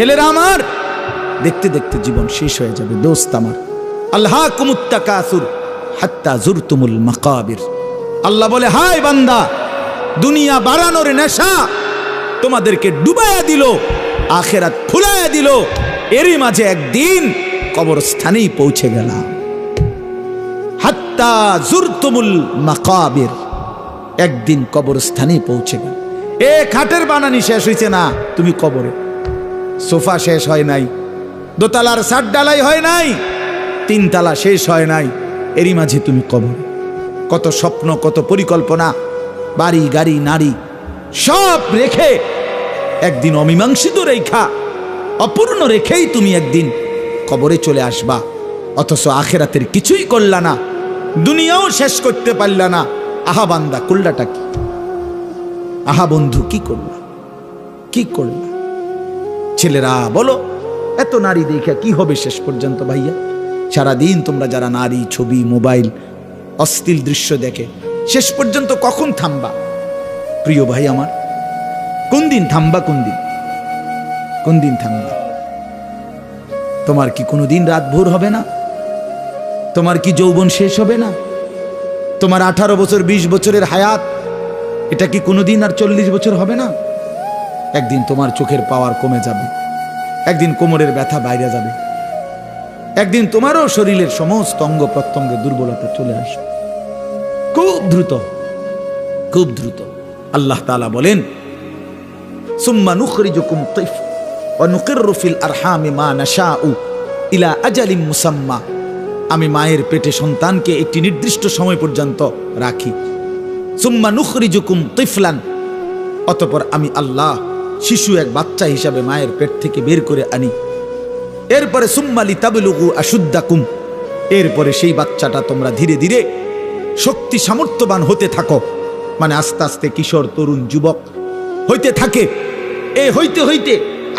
ছেলেরা আমার, দেখতে দেখতে জীবন শেষ হয়ে যাবে দোস্ত আমার। আল্লাহকুমুত তাকাসুর হাত্তা জুরতুমুল মাকাবির। আল্লাহ বলে, হায় বান্দা, দুনিয়া বাড়ানোর নেশা তোমাদেরকে ডুবাইয়া দিল, আখেরাত ফুলাইয়া দিল, এরই মাঝে একদিন কবরস্থানেই পৌঁছে গেলাম। হাত্তা জুরতুমুল মাকাবির, একদিন কবরস্থানেই পৌঁছে গেল। এ খাটের বানানি শেষ হয়েছে না, তুমি কবরে। সোফা শেষ হয় নাই, দোতলার ছাদ ঢালাই হয় নাই, তিনতলা শেষ হয় নাই, এরই মাঝে তুমি কবরে। কত স্বপ্ন, কত পরিকল্পনা, বাড়ি গাড়ি নারী সব রেখে একদিন অমীমাংসিত রেখা, অপূর্ণ রেখেই তুমি একদিন কবরে চলে আসবা। অথচ আখেরাতের কিছুই করলা না, দুনিয়াও শেষ করতে পারলা না। আহা বান্দা, করলাটা কি? আহা বন্ধু, কি করলা, কি করলা? ছেলেরা বলো, এত নারী দেখা কি হবে শেষ পর্যন্ত? ভাইয়া, সারাদিন তোমরা যারা নারী, ছবি, মোবাইল, অশ্লীল দৃশ্য দেখে, শেষ পর্যন্ত কখন থামবা? প্রিয় ভাই আমার, কোন দিন থামবা? কোন দিন থামবা? তোমার কি কোনোদিন রাত ভোর হবে না? তোমার কি যৌবন শেষ হবে না? তোমার 18 বছর 20 বছরের হায়াত, এটা কি কোনোদিন আর 40 বছর হবে না? একদিন তোমার চোখের পাওয়ার কমে যাবে, একদিন কোমরের ব্যথা বাইরে যাবে, একদিন তোমারও শরীরের সমস্ত অঙ্গ প্রত্যঙ্গে দুর্বলতা চলে আসবে, খুব দ্রুত, খুব দ্রুত। আল্লাহ তাআলা বলেন, সুম্মা নুখরিজুকুম তিফ ওয়া নুকিররু ফিল আরহামি মা নাশাউ ইলা আজালিম মুসাম্মা। আমি মায়ের পেটে সন্তানকে একটি নির্দিষ্ট সময় পর্যন্ত রাখি। সুম্মা নুখরিজুকুম তিফলান, অতঃপর আমি আল্লাহ শিশু, এক বাচ্চা হিসাবে মায়ের পেট থেকে বের করে আনি। এরপরে সুম্মা লিতাবলুগু আশুদ্দাকুম, এরপরে সেই বাচ্চাটা তোমরা ধীরে ধীরে শক্তি সামর্থ্যবান হতে থাকো, মানে আস্তে আস্তে কিশোর, তরুণ, যুবক হইতে থাকে। এ হইতে হইতে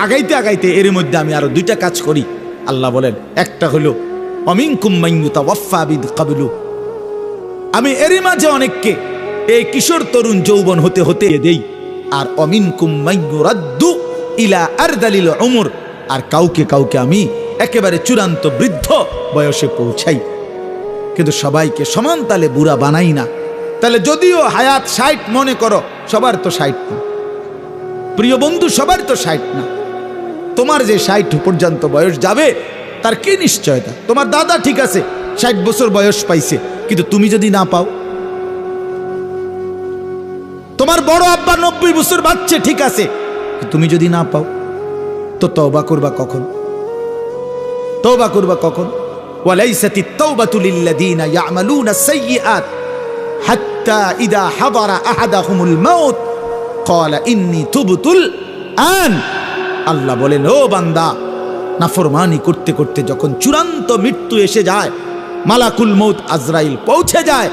আগাইতে আগাইতে এর মধ্যে আমি আরো 2টা কাজ করি। আল্লাহ বলেন, একটা হলো অমিনকুম মান ইউতাওয়াফফা বিকাবলু, আমি এরই মাঝে অনেককে এই কিশোর, তরুণ, যৌবন হতে হতে দেই। আর অমিনকুম মান ইউরাদ্দু ইলা আরদালিল উমর, আর কাউকে কাউকে আমি একেবারে চূড়ান্ত বৃদ্ধ বয়সে পৌঁছাই। কিন্তু সবাইকে সমান তালে বুড়া বানাই না। তাহলে যদিও হায়াত 60 মনে করো, সবার তো 60 না প্রিয় বন্ধু, সবার তো 60 না। তোমার যে 60 পর্যন্ত বয়স যাবে তার কি নিশ্চয়তা? তোমার দাদা ঠিক আছে 60 বছর বয়স পাইছে, কিন্তু তুমি যদি না পাও? তোমার বড় আব্বা 90 বছর বাচ্চা ঠিক আছে, তুমি যদি না পাও? তো তওবা করবা কখন? তওবা করবা কখন? ওয়ালাইসাতিত তাওবাতু লিল্লাযিনা ইয়ামালুনা সাইয়্যাত হাত্তা ইযা হাদারা আহাদাহুমুল মাউত ক্বালা ইন্নী তুবতুল আন। আল্লাহ বলেন, ও বান্দা, নাফরমানি করতে করতে যখন চূড়ান্ত মৃত্যু এসে যায়, মালাকুল মউত আজরাইল পৌঁছে যায়,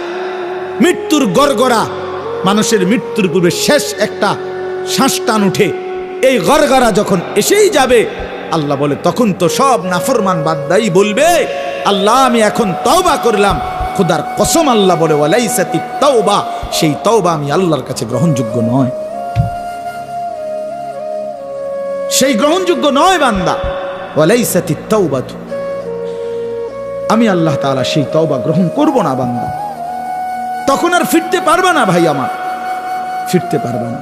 মৃত্যুর গড়গড়া, মানুষের মৃত্যুর পূর্বে শেষ একটা শ্বাস টান উঠে, এই গড়গড়া যখন এসেই যাবে, আল্লাহ বলে, তখন তো সব নাফরমান বান্দাই বলবে, আল্লাহ আমি এখন তওবা করলাম। খোদার কসম, আল্লাহ বলে, ওয়ালাইসাতিত তাওবা, সেই তওবা আমি আল্লাহর কাছে গ্রহণযোগ্য নয়, সেই গ্রহণযোগ্য নয় বান্দা। ওয়ালাইসাতিত তাওবাতু, আমি আল্লাহ তাআলা সেই তওবা গ্রহণ করব না বান্দা। তখন আর ফিরতে পারবে না ভাই আমার, ফিরতে পারবে না,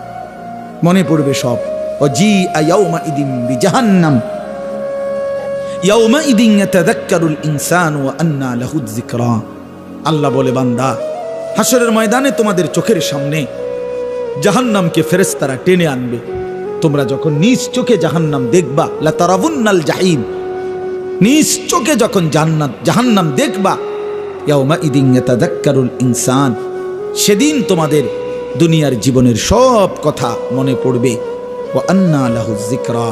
মনে পড়বে সব। ওয়াজিআ ইয়াউমাইদিন বিজাহান্নাম ইয়াউমাইদিন ইয়াতাযাক্কারুল ইনসানু ওয়া আন্না লাহু যিকরা। আল্লাহ বলে, বান্দা, হাসরের ময়দানে তোমাদের চোখের সামনে জাহান্নামকে ফেরেশতারা টেনে আনবে। তোমরা যখন নিজ চোখে জাহান্নাম দেখবা, লা তারাবুন্নাল জাহিম, নিজ চোখে যখন জাহান্নাম দেখবা, ইয়াউমাইদিন ইয়াতাযাক্কারুল ইনসান, সেদিন তোমাদের দুনিয়ার জীবনের সব কথা মনে পড়বে। ওয়া আন্না লাহু যিকরা,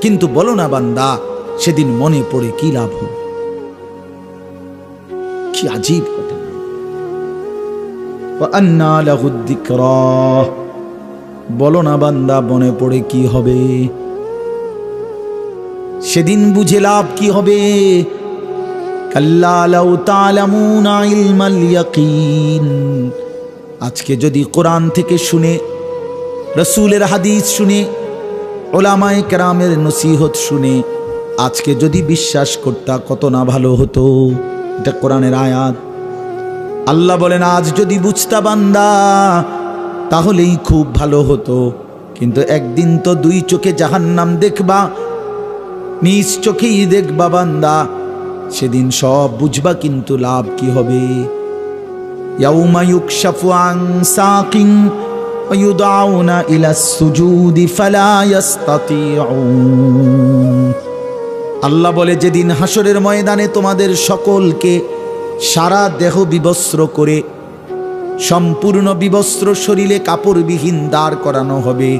কিন্তু বলো না বান্দা, সেদিন মনে পড়ে কি লাভ হবে? কি আজীব কথা। ওয়া আন্না লাহু যিকরা, বলো না বান্দা, মনে পড়ে কি হবে? সেদিন বুঝে লাভ কি হবে? কাল্লা লাউ তা'লামুনা ইলমাল ইয়াকিন। আজকে যদি কোরআন থেকে শুনে, রাসূলের হাদিস শুনে উলামায়ে কেরামের নসিহত শুনে আজকে যদি বিশ্বাস করতা কত না ভালো হতো। এটা কোরআনের আয়াত। আল্লাহ বলেন আজ যদি বুঝতা বান্দা তাহলেই খুব ভালো হতো, কিন্তু একদিন তো দুই চোখে জাহান্নাম দেখবা, নিজ চোখেই দেখবা বান্দা, সেদিন সব বুঝবা, কিন্তু লাভ কি হবে? ইয়াউমা ইউকশাফু আন সাকিন ওয়া ইউদআউনা ইলাস সুজুদি ফালা ইস্তাতিউন। আল্লাহ বলে যেদিন হাসরের ময়দানে তোমাদের সকলকে সারা দেহ বিবস্ত্র করে সম্পূর্ণ বিবস্ত্র শরীরে কাপড়বিহীন দাঁড় করানো হবে,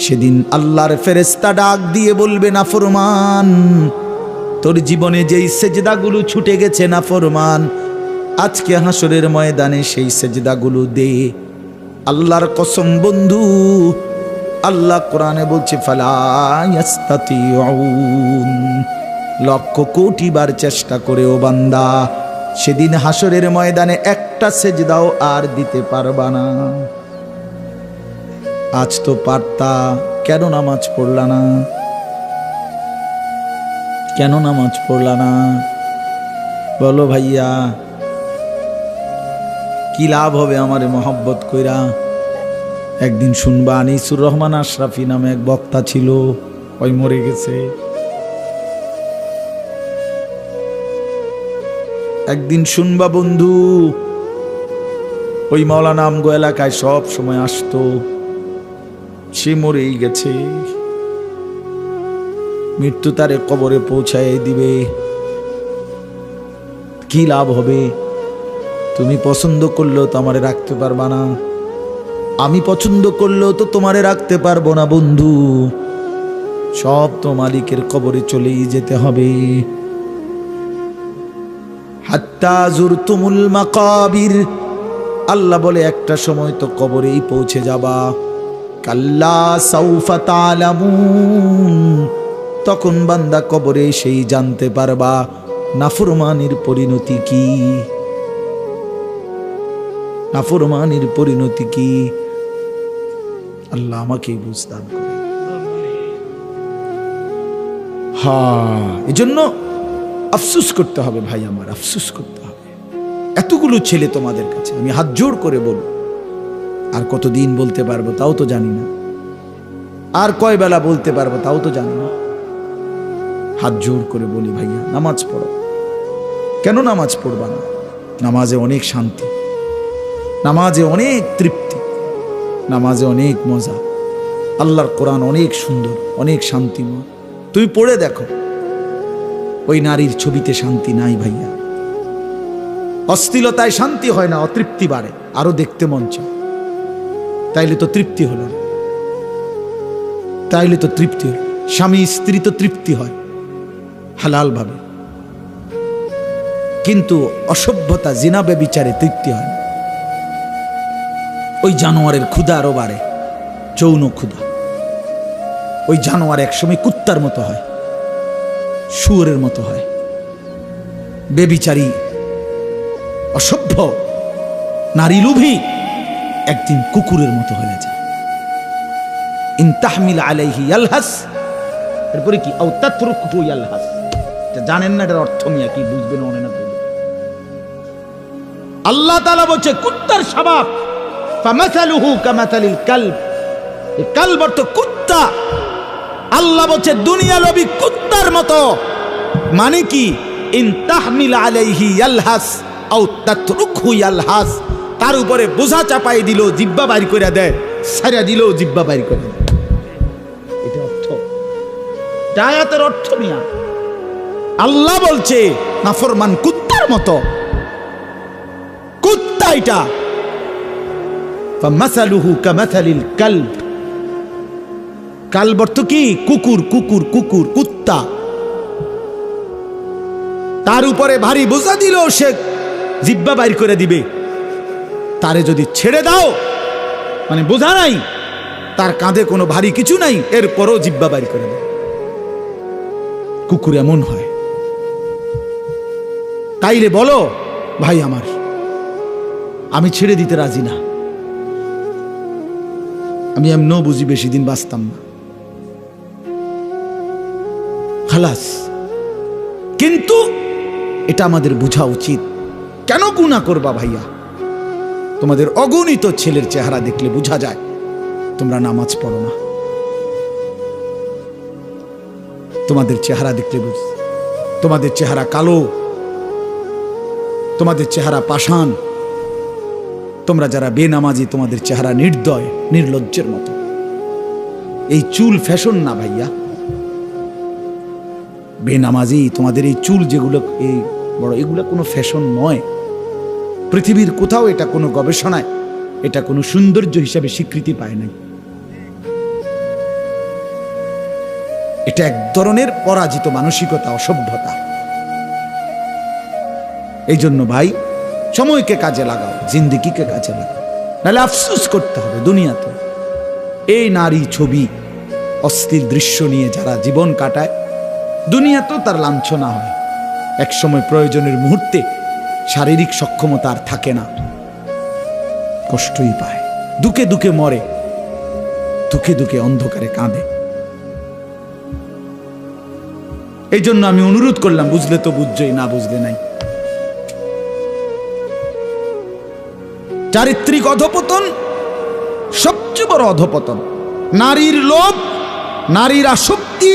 সেদিন আল্লাহর ফেরেশতা ডাক দিয়ে বলবে নাফরমান, তোর জীবনে যেই সেজদাগুলো ছুটে গেছে নাফরমান, আজকে হাসরের ময়দানে সেই সেজদাগুলো দে। আল্লাহর কসম বন্ধু, আল্লাহ কোরআনে বলছে ফালা ইস্তাতিউন, লক্ষ কোটি বার চেষ্টা করেও বান্দা সেদিন হাসরের ময়দানে একটা সেজদাও আর দিতে পারবা না। আজ তো পারতা, কেন নামাজ পড়লা না? কেন নামাজ পড়লা না বলো ভাইয়া? কি লাভ হবে আমারে মহব্বত কইরা? একদিন শুনবা আনিসুর রহমান আশরাফি নামে এক বক্তা ছিল, ওই মরে গেছে। একদিন শুনবা বন্ধু, ওই মাওলানা আমগো এলাকায় সব সময় আসতো, সে মরেই গেছে। মৃত্যু তারে কবরে পৌঁছায় দিবে। কি লাভ হবে? তুমি পছন্দ করলেও তো আমারে রাখতে পারবা না, আমি পছন্দ করলেও তো তোমারে রাখতে পারবো না বন্ধু। সব তো মালিকের কবরে চলেই যেতে হবে। হাত্তা জুরতুমুল মাকাবির, আল্লাহ বলে একটা সময় তো কবরেই পৌঁছে যাবা। কাল্লা সাউফা তা'লামুন, তখন বান্দা কবরে সেই জানতে পারবা নাফরমানির পরিণতি কি। নাফরমানির পরিণতি কি? আল্লাহ আমাকে বুঝদান করে। এজন্য আফসোস করতে হবে ভাই আমার, আফসোস করতে হবে। এতগুলো ছেলে তোমাদের কাছে আমি হাত জোড় করে বলবো, আর কতদিন বলতে পারবো তাও তো জানি না, আর কয় বেলা বলতে পারবো তাও তো জানি না। হাত জোড় করে বলি ভাইয়া, নামাজ পড়ো। কেন নামাজ পড়বা না? নামাজে অনেক শান্তি, নামাজে অনেক তৃপ্তি, নামাজে অনেক মজা। আল্লাহর কোরআন অনেক সুন্দর, অনেক শান্তিময়। তুমি পড়ে দেখো, ওই নারীর ছবিতে শান্তি নাই ভাইয়া। অশ্লীলতায় শান্তি হয় না, অতৃপ্তি বাড়ে, আরো দেখতে মন চায়। তাইলে তো তৃপ্তি হলো না, তাইলে তো তৃপ্তি হলো। স্বামী স্ত্রী তো তৃপ্তি হয় হালাল ভাবে, কিন্তু অসভ্যতা জিনা ব্যভিচারে তৃপ্তি হয় না। ওই জানোয়ারের ক্ষুধা আরো বাড়ে, যৌন ক্ষুধা। ওই জানোয়ার একসময় কুত্তার মতো হয়, শুয়োরের মতো হয়। ব্যভিচারী অসভ্য নারী লোভী একদিন কুকুরের মতো হয়ে যায়। ইন তাহমিল আলাইহি ইয়ালহাস, এরপরে কি আও তাতরুকহু ইয়ালহাস। এটা জানেন না, এটার অর্থ মিয়া কি বুঝবেন মনে না? আল্লাহ তাআলা বলছে কুত্তার স্বভাব, ফামাসালুহু কামাসালিল কালব। এই কালব অর্থ কুত্তা। আল্লাহ বলছে দুনিয়া লোভী কুত্তার মতো। মানে কি? ইন তাহমিল আলাইহি ইয়ালহাস আও তাতরুকহু ইয়ালহাস। তার উপরে বোঝা চাপাই দিল, জিহ্বা বাইর করে দেয়, ছাইরা দিল, জিহ্বা বাইর করে দেয়। এটা অর্থ, আয়াতের অর্থ মিয়া। আল্লাহ বলছে নাফরমান কুত্তার মতো, কুত্তা এটা। ফামাসালুহু কামাসালিল কালব। কালব অর্থ কি? কুকুর, কুকুর, কুকুর, কুত্তা। তার উপরে ভারী বোঝা দিল, সে জিহ্বা বাইর করে দিবে। তারে যদি ছেড়ে দাও, মানে বোঝা নাই, তার কাঁধে কোনো ভারী কিছু নাই, এরপরও জিহ্বা বাইর করে দেয়। কুকুর এমন হয়। তাইলে বলো ভাই আমার, আমি ছেড়ে দিতে রাজি না। আমি এমনও বুঝি বেশি দিন বাঁচতাম না। খালাস। কিন্তু এটা আমাদের বোঝা উচিত, কেন গুনাহ করবা ভাইয়া? তোমাদের অগণিত ছেলের চেহারা দেখলে বোঝা যায় তোমরা নামাজ পড়ো না। তোমাদের চেহারা দেখলে তোমাদের চেহারা কালো, তোমাদের চেহারা পাষাণ। তোমরা যারা বেনামাজি তোমাদের চেহারা নির্দয়, নির্লজ্জের মতো। এই চুল ফ্যাশন না ভাইয়া, বেনামাজি তোমাদের এই চুল যেগুলো এই বড়, এগুলো কোনো ফ্যাশন নয়। পৃথিবীর কোথাও এটা কোনো গবেষণায় এটা কোনো সৌন্দর্য হিসাবে স্বীকৃতি পায় নাই। এটা এক ধরনের পরাজিত মানসিকতা, অসভ্যতা। এই জন্য ভাই, সময়কে কাজে লাগাও, জিন্দেগিকে কাজে লাগাও, নাহলে আফসোস করতে হবে দুনিয়াতে। এই নারী ছবি, অস্থির দৃশ্য নিয়ে যারা জীবন কাটায়, দুনিয়াতেও তার লাঞ্ছনা হয়। এক সময় প্রয়োজনের মুহূর্তে শারীরিক সক্ষমতা আর থাকে না, কষ্টই পায়, দুঃখে দুঃখে মরে, দুঃখে দুঃখে অন্ধকারে কাঁদে। এই জন্য আমি অনুরোধ করলাম, বুঝলে তো বুঝছই, না বুঝলে নাই। চারিত্রিক অধপতন সবচেয়ে বড় অধপতন। নারীর লোভ, নারীর আসক্তি,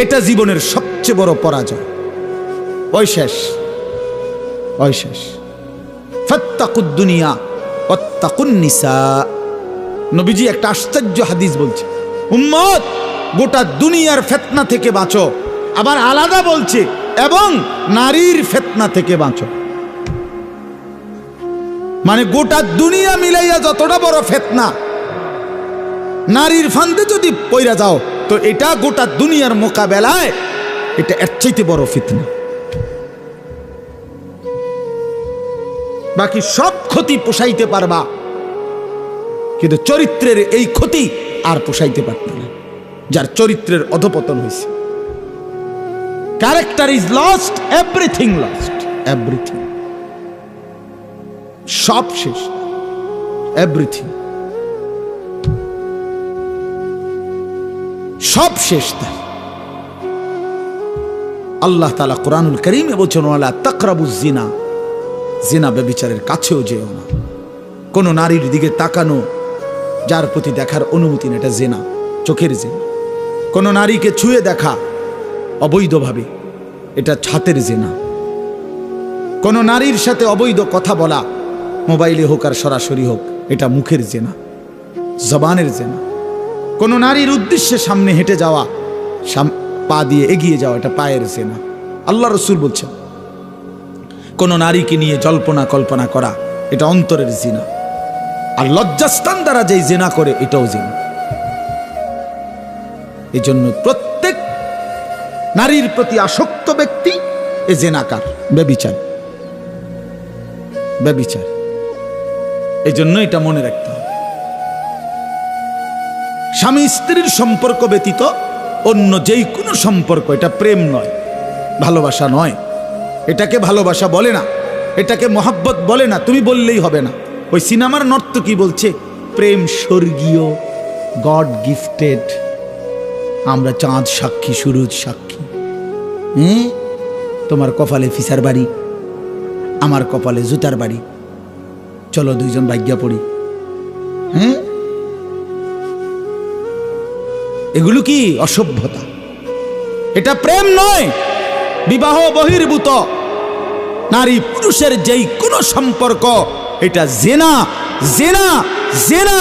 এটা জীবনের সবচেয়ে বড় পরাজয়। ওই শেষ, ওই শেষ। ফাত্তাকুদ দুনিয়া ওয়াত্তাকুন নিসা। নবীজি একটা আশ্চর্য হাদিস বলছে, উম্মত গোটা দুনিয়ার ফিতনা থেকে বাঁচো। আবার আলাদা বলছে, এবং নারীর ফিতনা থেকে বাঁচো। মানে গোটা দুনিয়া মিলাইয়া যতটা বড় ফিতনা, নারীর ফান্দে যদি পইরা যাও তো এটা গোটা দুনিয়ার মোকাবেলায় এটা এর চাইতে বড় ফিতনা। বাকি সব ক্ষতি পোষাইতে পারবা, কিন্তু চরিত্রের এই ক্ষতি আর পোষাইতে পারবে না, যার চরিত্রের অধপতন হয়েছে। Character is lost, everything lost, everything সব শেষ, এভরিথিং সব শেষ। তাই আল্লাহ তাআলা কোরআনুল কারীমে বলেছেন, ওয়ালা তাকরাবুজ জিনা, জিনা ব্যভিচারের কাছেও যেও না। কোন নারীর দিকে তাকানো, যার প্রতি দেখার অনুমতি নেই, এটা জিনা, চোখের জিনা। কোন নারীকে ছুঁয়ে দেখা অবৈধভাবে, এটা ছাতের জিনা। কোন নারীর সাথে অবৈধ কথা বলা, মোবাইলে হোক আর সরাসরি হোক, এটা মুখের জিনা, জবানের জিনা। কোন নারীর উদ্দেশ্যে সামনে হেঁটে যাওয়া, পা দিয়ে এগিয়ে যাওয়া, এটা পায়ের জিনা। আল্লাহ রাসূল বলছেন, কোন নারীকে নিয়ে জল্পনা কল্পনা করা, এটা অন্তরের জিনা। আর লজ্জাস্থান দ্বারা যেই জিনা করে, এটাও জিনা। এই জন্য প্রত্যেক নারীর প্রতি আসক্ত ব্যক্তি এ জিনাকার, ব্যভিচার, ব্যভিচার। এই জন্য এটা মনে রাখতে হবে। স্বামী স্ত্রীর সম্পর্ক ব্যতীত অন্য যেই কোনো সম্পর্ক, এটা প্রেম নয়, ভালোবাসা নয়। এটাকে ভালোবাসা বলে না, এটাকে মহাব্বত বলে না, তুমি বললেই হবে না। ওই সিনেমার নর্তকী বলছে প্রেম স্বর্গীয়, গড গিফটেড। আমরা চাঁদ সাক্ষী, সুরজ সাক্ষী। তোমার কপালে ফিসার বাড়ি, আমার কপালে জুতার বাড়ি, চলো দুইজন ভাগ্যা পড়ি। এগুলো কি অসভ্যতা? এটা প্রেম নয়, বিবাহ বহির্ভূত। নারী পুরুষের যেই কোনো সম্পর্ক, এটা জিনা, জিনা, জিনা,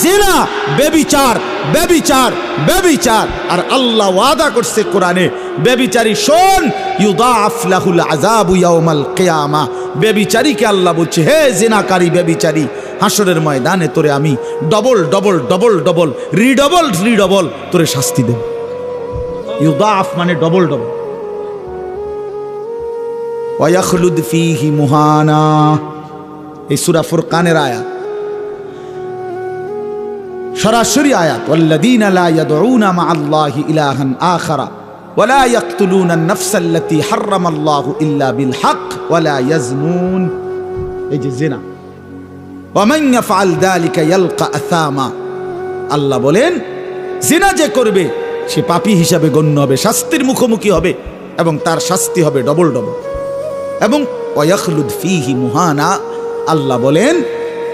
জিনা, ব্যভিচার, ব্যভিচার, ব্যভিচার। আর আল্লাহ ওয়াদা করছে কোরআনে, ব্যভিচারী শোন, ইউদাআফ লাহুল আযাবু ইয়াউমাল কিয়ামা। ব্যভিচারীকে আল্লাহ বলছে, হে জিনাকারী ব্যভিচারী, হাসরের ময়দানে তোরে আমি ডবল ডবল ডবল ডবল রিডবল রিডবল তোরে শাস্তি দেব। ইউদাআফ মানে ডবল ডবল। ওয়ায়াখলুদ ফীহি মুহানা, এই সূরা ফুরকানের আয়াত, সরাসরি আয়াত। ওয়াল্লাযীনা লা ইয়াদউনা মা'আল্লাহি ইলাহান আখারা ওয়া লা ইয়াকতুলুনা আন-নাফসা আল্লাতী হারামাল্লাহু ইল্লা বিল হক ওয়া লা ইয়াজনুন। এই যে জিনা, ওয়া মান ইয়াফআল যালিকা ইয়ালকা আসামা। আল্লাহ বলেন, জিনা যে করবে সে পাপী হিসাবে গণ্য হবে, শাস্তির মুখোমুখি হবে এবং তার শাস্তি হবে ডবল ডবল। এবং ওয়াখলুদ ফীহি মুহানা, আল্লাহ বলেন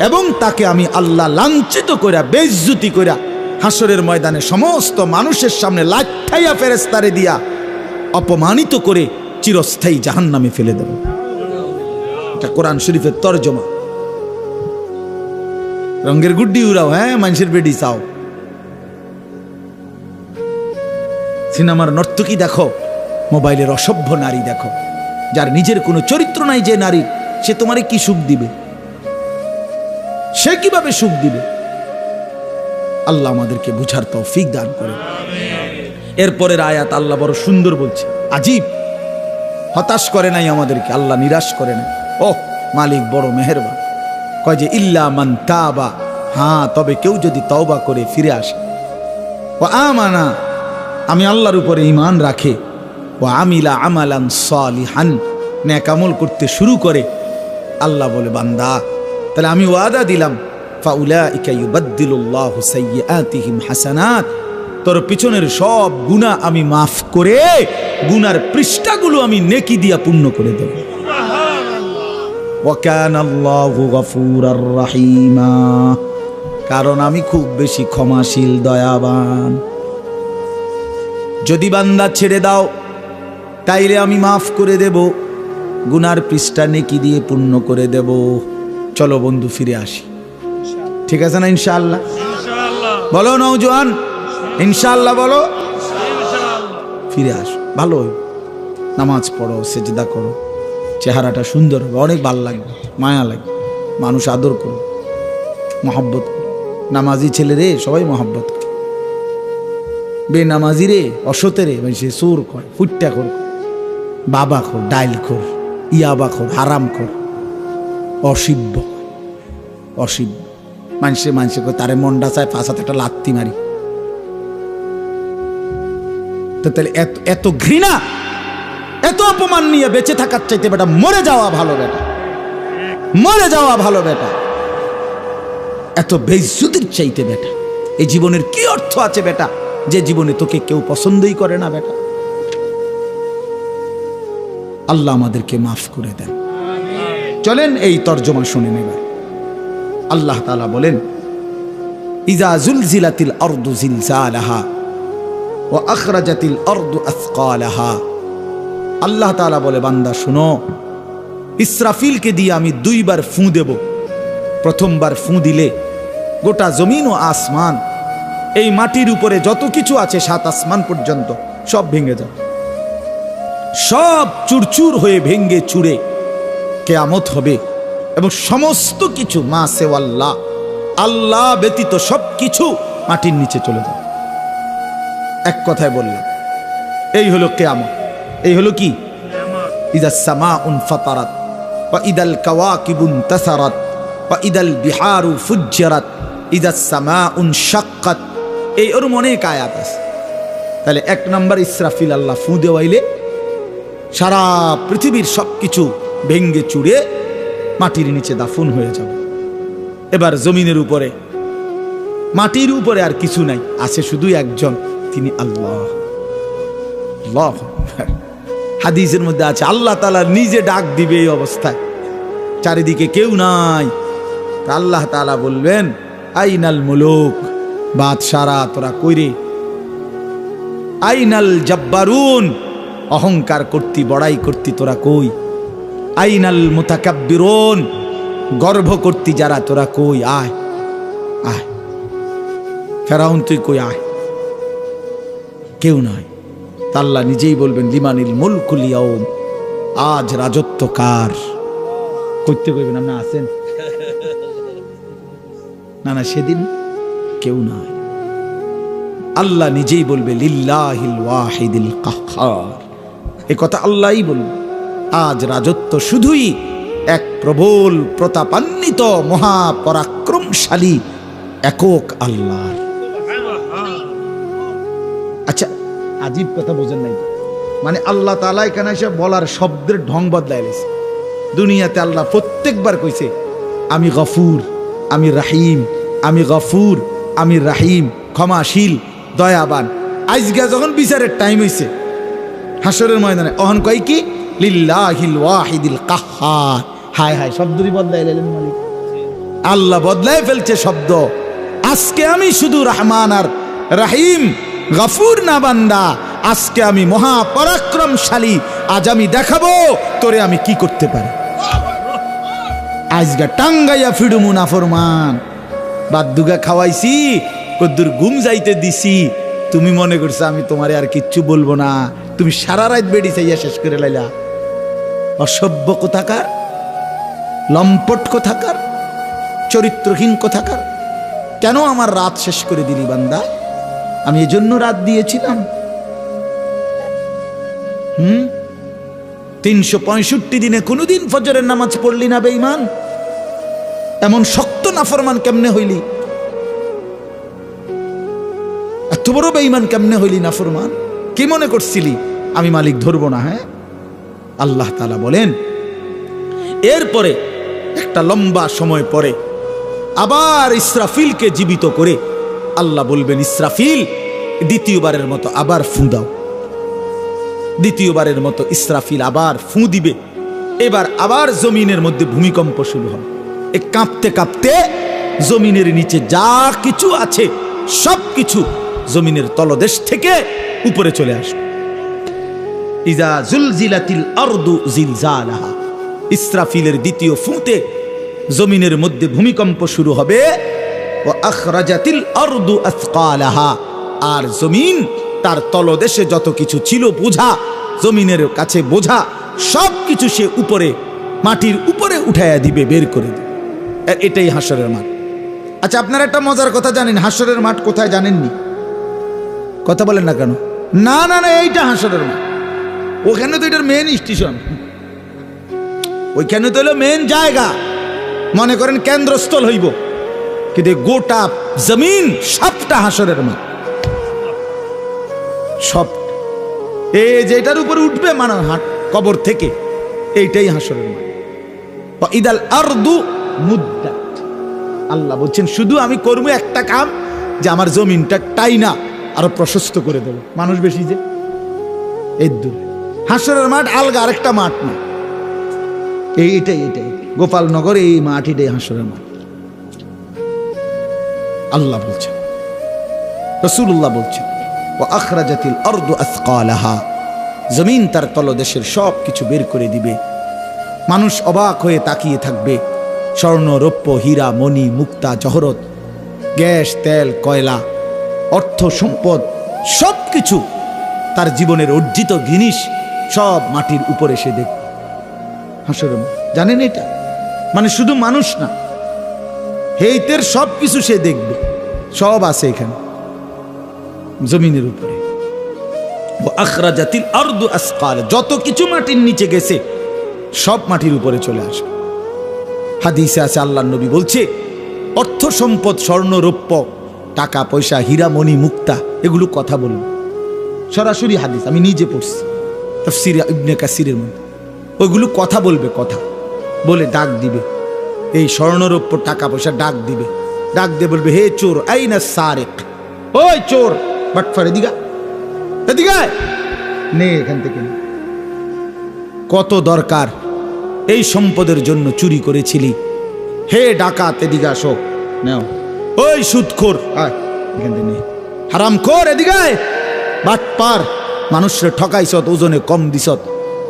এবং তাকে আমি আল্লাহ লাঞ্ছিত কইরা বেইজ্জতি কইরা হাসরের ময়দানে সমস্ত মানুষের সামনে লাঠাইয়া ফেরেশতারে দিয়া অপমানিত করে চিরস্থায়ী জাহান্নামে ফেলে দেব। এটা কোরআন শরীফের তরজমা। রঙের গুড্ডি উড়াও, হ্যাঁ মানুষের বেডি চাও, সিনেমার নর্তকী দেখো, মোবাইলের অসভ্য নারী দেখো, যার নিজের কোনো চরিত্র নাই যে নারী, সে তোমারে কি সুখ দিবে? সে কিভাবে সুখ দিবে? আল্লাহ আমাদেরকে বুঝার তৌফিক দান করে। এরপরের আয়াত আল্লাহ বড় সুন্দর বলছে, আজীব, হতাশ করে নাই আমাদেরকে, আল্লাহ নিরাশ করে নাই। ও মালিক বড় মেহেরবান, কয় যে ইল্লা মান তাবা, হ্যাঁ তবে কেউ যদি তওবা করে ফিরে আসে, ও আমানা, আমি আল্লাহর উপরে ঈমান রাখে, ও আমিলা আমালান সালিহান, নেক আমল করতে শুরু করে, আল্লাহ বলে বান্দা তাহলে আমি ওয়াদা দিলাম, ফাউলাইকা ইউবাদদিলুল্লাহু সাইয়্যাতিহিম হাসানাত, তোর পিছনের সব গুনাহ আমি মাফ করে গুনার পৃষ্ঠাগুলো আমি নেকি দিয়া পূর্ণ করে দেব। ওয়া কানাল্লাহু গফুরার রহিমা, কারণ আমি খুব বেশি ক্ষমাশীল দয়াবান। যদি বান্দা ছেড়ে দাও তাইলে আমি মাফ করে দেব, গুনার পৃষ্ঠা নেকি দিয়ে পূর্ণ করে দেব। চলো বন্ধু ফিরে আসি, ঠিক আছে না? ইনশাআল্লাহ বলো নওজোয়ান, ইনশাআল্লাহ বলো। ফিরে আসো, ভালো নামাজ পড়ো, সেজদা করো, চেহারাটা সুন্দর হবে, অনেক ভালো লাগবে, মায়া লাগবে, মানুষ আদর করো, মহব্বত করো। নামাজি ছেলে রে সবাই মহব্বত করে, বেনামাজি রে অসতে রে সে সুর কয়, ফুটটা কর, বাবা খোর, ডাইল খোর, ইয়াবা খোর, হারাম খোর, অসিব্য অসিব্য মানুষে কয় তারে মন্ডা চায় ফাঁসাতে একটা লাত্তি মারি। তো তাহলে এত ঘৃণা, এত অপমান নিয়ে বেঁচে থাকার চাইতে বেটা মরে যাওয়া ভালো, বেটা মরে যাওয়া ভালো, বেটা এত বেইজ্জতির চাইতে বেটা এই জীবনের কি অর্থ আছে বেটা, যে জীবনে তোকে কেউ পছন্দই করে না বেটা। আল্লাহ আমাদেরকে মাফ করে দেন। চলেন এই তর্জমা শুনে নেবেন। আল্লাহ তাআলা বলেন, ইজা জুলজিলাতিল আরদু জিলজালাহা ওয়া আখরাজাতিল আরদু আসকালাহা। আল্লাহ তাআলা বলে, বান্দা শুনো, ইসরাফিলকে দিয়ে আমি দুইবার ফুঁ দেব। প্রথমবার ফুঁ দিলে গোটা জমিন ও আসমান, এই মাটির উপরে যত কিছু আছে 7 আসমান পর্যন্ত সব ভেঙে যাবে, সব চুরচুর হয়ে ভেঙে চুরে কিয়ামত হবে এবং সমস্ত কিছু মা সেওয়াল্লাহ, আল্লাহ ব্যতীত সব কিছু মাটির নিচে চলে যাবে। এক কথায় বললাম, এই হলো কিয়ামত। এই হলো কি? ইদাস সামাউন ফাতারাত ওয়া ইদাল কাওয়াকিবুন তাসারাত ওয়া ইদাল বিহারু ফুজ্জিরাত ইদাস সামাউন শাক্কাত। এই ওর অনেক আয়াত আছে। তাহলে 1 নম্বর ইসরাফিল আল্লাহ ফু দেওয়াইলে সারা পৃথিবীর সবকিছু ভেঙ্গে চুরে মাটির নিচে দাফন হয়ে যাবে। এবার জমিনের উপরে, মাটির উপরে আর কিছু নাই, আছে শুধু একজন, তিনি আল্লাহ। আল্লাহ হাদিসের মধ্যে আছে আল্লাহ তাআলা নিজে ডাক দিবে এই অবস্থায়, চারিদিকে কেউ নাই। আল্লাহ তাআলা বলবেন, আইনাল মুলুক, বাদশারা তোরা কইরে, আইনাল জব্বারুন, অহংকার করতি বড়াই করতি তোরা কই, আইনাল মুতাকাব্বিরুন, গর্ব করতি যারা তোরা কই, আয় আয়। ফেরাউন তুই কই আয়, কেউ নয়। আল্লাহ নিজেই বলবেন, লিমানিল মুলকুল ইয়াউম, আজ রাজত্ব কার? করতে কইবেন আপনি আছেন না? না, সেদিন কেউ নয়। আল্লাহ নিজেই বলবে, লিল্লাহিল ওয়াহিদিল কাহ্হার। এই কথা আল্লাহই বলবে, আজ রাজত্ব শুধুই এক প্রবল প্রতাপান্বিত মহাপরাক্রমশালী একক আল্লাহর। আচ্ছা, আজীব কথা বোঝেন নাই? মানে আল্লাহ তাআলা এখানে এসে বলার শব্দের ঢং বদলাইছে। দুনিয়াতে আল্লাহ প্রত্যেকবার কইছে, আমি গফুর, আমি রাহিম, আমি গফুর, আমি রাহিম, ক্ষমাশীল, দয়াবান। আজকে যখন বিচারের টাইম হইছে হাসরের ময়দানে, অহন কয় কি লিল্লাহিল ওয়াহিদিল কাহ্হার। হায় হায়, শব্দই বদলাইলেন মালিক, আল্লাহ বদলাই ফেলছে শব্দ। আজকে আমি শুধু রহমান আর রাহিম, গফুর না বান্দা, আজকে আমি মহাপরাক্রমশালী। আজ আমি দেখাবো তোরে আমি কি করতে পারি। আজকে টাঙ্গাইয়া ফিডুমু নাফরমান, বাদ্দুগা খাওয়াইছি, কদ্দুর ঘুম যাইতে দিছি, তুমি মনে করছো আমি তোমারে আর কিচ্ছু বলবো না। তুমি সারা রাত বেড়ি চাইয়া শেষ করে লাইলা। অসভ্য কোথাকার, লম্পট কোথাকার, চরিত্রহীন কোথাকার। কেন আমার রাত শেষ করে দিলি বান্দা? আমি এজন্য রাত দিয়েছিলাম। 365 দিনে কোনোদিন ফজরের নামাজ পড়লি না বেঈমান? এমন শক্ত নাফরমান কেমনে হইলি? এত বড় বেঈমান কেমনে হইলি নাফরমান? কি মনে করছিলি আমি মালিক ধরবো না? হ্যাঁ, আল্লাহ তাআলা বলেন এরপরে একটা লম্বা সময় পরে আবার ইসরাফিলকে জীবিত করে আল্লাহ বলবেন, ইসরাফিল দ্বিতীয়বারের মতো আবার ফু দাও। দ্বিতীয়বারের মতো ইসরাফিল আবার ফু দিবে। এবার আবার জমিনের মধ্যে ভূমিকম্প শুরু হবে। এ কাঁপতে কাঁপতে জমিনের নিচে যা কিছু আছে সব কিছু জমিনের তলদেশ থেকে উপরে চলে আসবে। ইজা জুলজিলাতিল আরদু জিলজালাহা, ইসরাফিলের দ্বিতীয় ফুঁতে জমিনের মধ্যে ভূমিকম্প শুরু হবে। ওয়া আখরাজাতিল আরদু আসকালাহা, আর জমিন তার তলদেশে যত কিছু ছিল বোঝা, জমিনের কাছে বোঝা সব কিছু সে উপরে মাটির উপরে উঠাইয়া দিবে, বের করে দিবে। এটাই হাসরের মাঠ। আচ্ছা, আপনারা একটা মজার কথা জানেন? হাসরের মাঠ কোথায় জানেননি? কথা বলেন না কেন? না না না, এইটা হাসরের মাঠ। ওখানে তো এটার মেন স্টেশন, ওইখানে তো হলো মেন জায়গা, মনে করেন কেন্দ্রস্থল হইব। কিন্তু গোটা জমিন সবটা হাসরের মাঠ, সব। এই যেটার উপরে উঠবে মানে কবর থেকে, এইটাই হাসরের মাঠ। ইদাল আরদু মুদ্দাত, আল্লাহ বলছেন শুধু আমি করবো একটা কাম, যে আমার জমিনটা টাইনা আরো প্রশস্ত করে দেবো। মানুষ বেশি যে এই দূর, হাসরের মাঠ আলগা আরেকটা মাঠ না। এইটাই এইটাই গোপালনগর, এই মাঠ, এটাই হাসরের মাঠ। আল্লাহ বলছেন, রাসূলুল্লাহ বলছেন, ওয়া আখরাজাতিল আরদু আসকালাহা, জমিন তার তলদেশের সব কিছু বের করে দিবে। মানুষ অবাক হয়ে তাকিয়ে থাকবে। স্বর্ণ, রৌপ্য, হীরা, মণি, মুক্তা, জহরত, গ্যাস, তেল, কয়লা, অর্থ সম্পদ সব কিছু তার জীবনের অর্জিত জিনিস সব মাটির উপরে সে দেখবে। হাসরের মাঠ, জানেন এটা? মানে শুধু মানুষ না, হেইতের সব কিছু সে দেখবে, সব আছে এখানে জমিনের উপরে। আখরাজাতিল আরদু আসকাল, যত কিছু মাটির নিচে গেছে সব মাটির উপরে চলে আসে। হাদিসে আছে, আল্লাহর নবী বলছে, অর্থ সম্পদ, স্বর্ণ, রৌপ্য, টাকা পয়সা, হীরা, মণি, মুক্তা, এগুলো কথা বলবে। সরাসরি হাদিস, আমি নিজে পড়ছি তাফসীর ইবনে কাসিরের মধ্যে। ওইগুলো কথা বলবে, কথা বলে ডাক দিবে। এই স্বর্ণ, রৌপ্য, টাকা পয়সা ডাক দিবে, ডাক দিয়ে বলবে, হে চোর, আইনা সারিক, ওই চোর বাটফার, এদিকে এদিকে নে, এখান থেকে নে। কত দরকার এই সম্পদের জন্য চুরি করেছিলি, হে ডাকাত এদিকে আসো, নাও। ওই সুদখোর, এখান থেকে নে। হারামখোর, এদিকে বাটপার, মানুষের ঠকাইছত, ওজনে কম দিছত,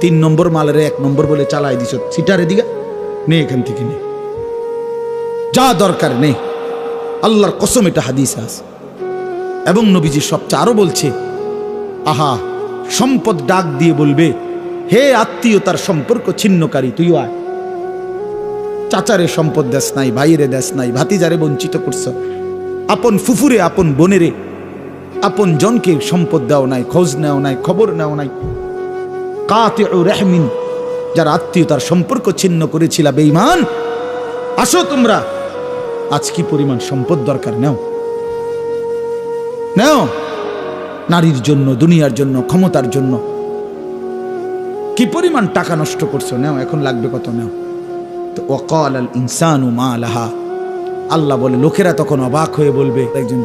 3 নম্বর মালের 1 নম্বর বলে চালাই দিছত, সিটার এদিকে নে, এখান থেকে নে, যা দরকার নে। আল্লাহর কসম, এটা হাদিস আছে। এবং নবীজি সবচেয়ে আরো বলছে, আহা, সম্পদ ডাক দিয়ে বলবে, হে আত্মীয়তার সম্পর্ক ছিন্নকারী, তুই আয়। চাচারে সম্পদ দেশ নাই, ভাইরে দেশ নাই, ভাতিজারে বঞ্চিত করছ, আপন ফুফুরে, আপন বোনেরে, আপন জনকে সম্পদ দেওয়া নাই, খোঁজ নেওয়া নাই, খবর নেওয়া নাই। কাতিউ রাহমিন, যারা আত্মীয়তার সম্পর্ক ছিন্ন করেছিল, বেঈমান, আসো তোমরা, আজ কি পরিমাণ সম্পদ দরকার, নাও নাও। নারীর জন্য, দুনিয়ার জন্য, ক্ষমতার জন্য কি পরিমাণ টাকা নষ্ট করছো, নাও, এখন লাগবে কত, নাও। তো ওয়াকালাল ইনসানু মা লাহা, আল্লাহ বলে, লোকেরা তখন অবাক হয়ে বলবে একজন,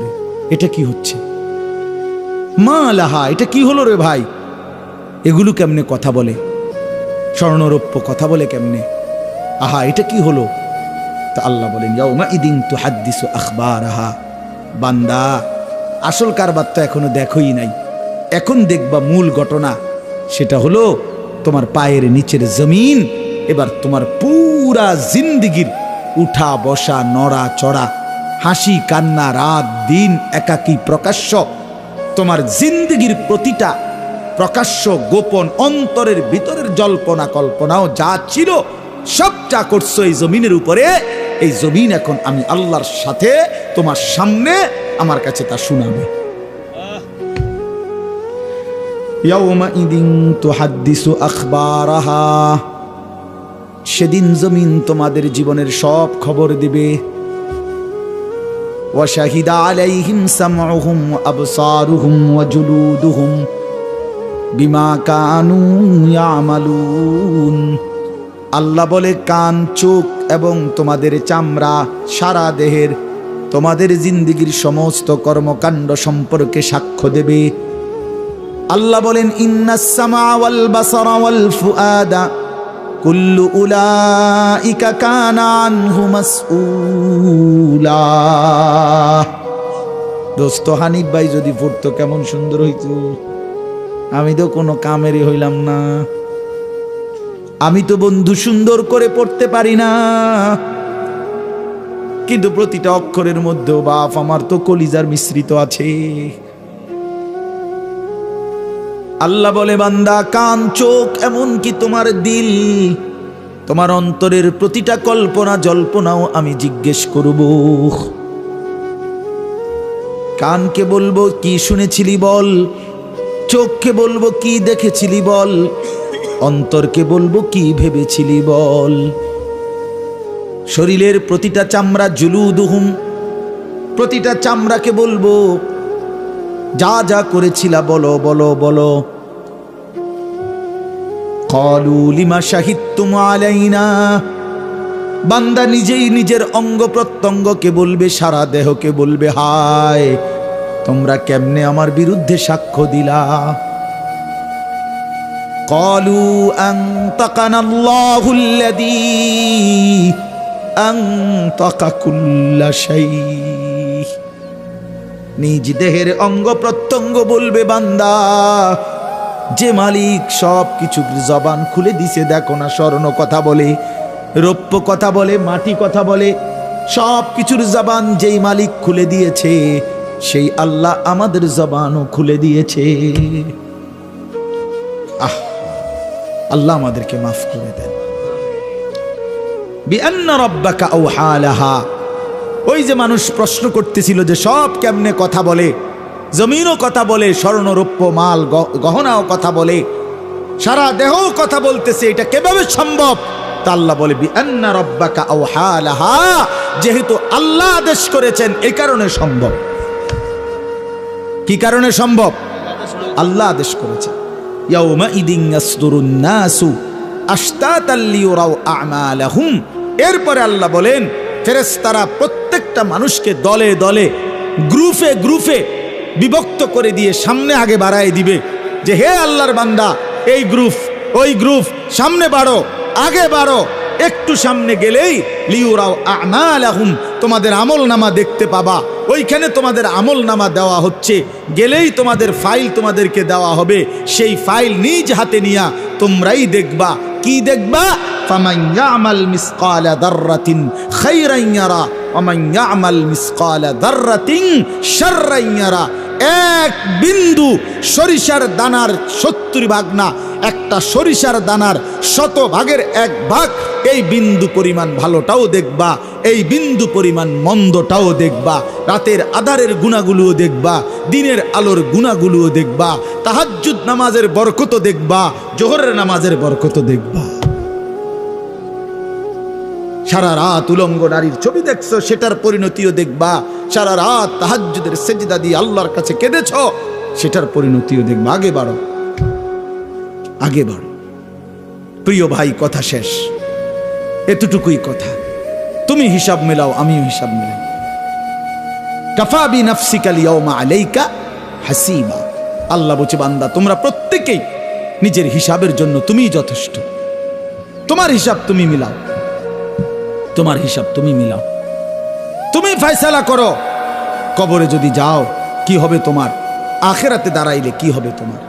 এটা কি হচ্ছে? মা লাহা, এটা কি হলো রে ভাই? এগুলো কেমনে কথা বলে? স্বর্ণরৌপ্য কথা বলে কেমনে? আহা, এটা কি হলো? তা আল্লাহ বলেন, ইয়াউমা ইদিন তুহাদ্দিসু আখবারাহা। বান্দা, আসল কারবার তো এখনো দেখোই নাই, এখন দেখবা মূল ঘটনা। সেটা হলো তোমার পায়ের নিচের জমিন এবার তোমার পুরা জিন্দিগির উঠা বসা, নড়া চড়া, হাসি কান্না, রাত দিন, একাকী প্রকাশ্য, তোমার জিন্দিগির প্রতিটা প্রকাশ্য গোপন অন্তরের ভিতরের জল্পনা কল্পনাও যা ছিল সব যা করছো এই জমিনের উপরে, এই জমিন এখন আমি আল্লাহর সাথে তোমার সামনে আমার কাছে তা শুনাবে। ইয়াউমাইদিন তুহাদ্দিসু আখবারাহা, সেদিন জমিন তোমাদের জীবনের সব খবর দিবে। ওয়া শাহিদা আলাইহিম সামউহুম ওয়া আবসারুহুম ওয়া জুলুদুহুম বিমা কানু ইয়ামালুন। আল্লাহ বলে, কান, চোখ এবং তোমাদের চামড়া, সারা দেহের তোমাদের জিন্দিগির সমস্ত কর্মকাণ্ড সম্পর্কে সাক্ষ্য দেবে। আল্লাহ বলেন, ইন্নাস সামা ওয়াল বাসারা ওয়াল ফুআদা কুল্লু উলাইকা কানা আনহু মাসউলা। দোস্ত হানিফ ভাই যদি পড়তো কেমন সুন্দর হইতো। আমি তো কোনো কামেরই হইলাম না, আমি তো বন্ধু সুন্দর করে পড়তে পারি না, কিন্তু প্রতিটা অক্ষরের মধ্যেও বাপ আমার তো কলিজার মিশ্রিত আছে। আল্লাহ বলে, বান্দা, কান, চোখ, এমনকি তোমার দিল, তোমার অন্তরের প্রতিটা কল্পনা জল্পনাও আমি জিজ্ঞেস করব। কানকে বলবো কি শুনেছিলি বল, চোখকে বলবো কি দেখেছিলি বল, অন্তরকে বলবো কি ভেবেছিলি বল। শরীরের প্রতিটা চামড়া, জুলুদুহুম, প্রতিটা চামড়াকে বলবো যা যা করেছিলা বলো বলো বলো। ক্বালু লিমা শাহিদতুম আলাইনা, বান্দা নিজেই নিজের অঙ্গ প্রত্যঙ্গকে বলবে, সারা দেহকে বলবে, হায় তোমরা কেমনে আমার বিরুদ্ধে সাক্ষ্য দিলা। ক্বালু আনতাকানাল্লাহুল্লাযী আনতাকা কুল্লা শাই। নিজ দেহের অঙ্গ প্রত্যঙ্গ বলবে, বান্দা, যে মালিক সব কিছুর জবান খুলে দিছে, দেখো না স্বর্ণ কথা বলে, রৌপ্য কথা বলে, মাটি কথা বলে, সব কিছুর জবান যেই মালিক খুলে দিয়েছে সেই আল্লাহ আমাদের জবানও খুলে দিয়েছে। আহ, আল্লাহ আমাদেরকে মাফ করে দেন। বিআন্না রাব্বাকা আওহা লাহা, ওই যে মানুষ প্রশ্ন করতেছিল যে সব কেমনে কথা বলে, জমিনও কথা বলে, স্বর্ণ রৌপ্য মাল গহনাও কথা বলে, সারা দেহও কথা বলতেছে, এটা কিভাবে সম্ভব? তা আল্লাহ বলে, বিআন্না রাব্বাকা আওহা লাহা, যেহেতু আল্লাহ আদেশ করেছেন এই কারণে সম্ভব। কি কারণে সম্ভব? আল্লাহ আদেশ করেছেন। ইয়াউমাইদিন ইয়াসদুরুন নাসু আশতাতাল লিয়ুরাউ আমালাহুম। এরপরে আল্লাহ বলেন, ফেরেশতারা প্রত্যেকটা মানুষকে দলে দলে, গ্রুপে গ্রুপে বিভক্ত করে দিয়ে সামনে আগে বাড়ায় দিবে যে, হে আল্লাহর বান্দা, এই গ্রুপ ওই গ্রুপ, সামনে বাড়ো, আগে বাড়ো। একটু সামনে গেলেই লিয়ুরাউ আমালাহুম, তোমাদের আমল নামা দেখতে পাবা। ওইখানে তোমাদের আমল নামা দেওয়া হচ্ছে, গেলেই তোমাদের ফাইল তোমাদেরকে দেওয়া হবে। সেই ফাইল নিজ হাতে নিয়া তোমরাই দেখবা। কি দেখবা? ফামান ইয়ামাল মিসকালা দাররাতিন খায়রান ইয়ারা ওয়া মান ইয়ামাল মিসকালা দাররাতিন শাররান ইয়ারা। এক বিন্দু সরিষার দানার 70 ভাগ না, একটা সরিষার দানার 100 ভাগের 1 ভাগ, এই বিন্দু পরিমাণ ভালোটাও দেখবা, এই বিন্দু পরিমাণ মন্দটাও দেখবা। রাতের আধারের গুণাগুলোও দেখবা, দিনের আলোর গুণাগুলোও দেখবা, তাহাজ্জুদ নামাজের বরকত দেখবা, জোহরের নামাজের বরকত দেখবা। সারা রাত উলঙ্গ নারীর ছবি দেখছো, সেটার পরিণতিও দেখবা। সারা রাত তাহাজ্জুদের সেজদা দিয়ে আল্লাহর কাছে কেঁদেছ, সেটার পরিণতিও দেখবা। আগে বাড়ো, আগে বাড়ো। প্রিয় ভাই, কথা শেষ, এতটুকুই কথা। তুমি হিসাব মেলাও, আমিও হিসাব মেলাই। কাফা বিনাফসিকা আল-ইয়াওমা আলাইকা হাসিবা। আল্লাহ বলছে, বান্দা তোমরা প্রত্যেকেই নিজের হিসাবের জন্য তুমিই যথেষ্ট। তোমার হিসাব তুমি মিলাও, তোমার হিসাব তুমি মিলাও, তুমি ফয়সালা করো। কবরে যদি যাও কি হবে তোমার, আখিরাতে দাঁড়াইলে কি হবে তোমার।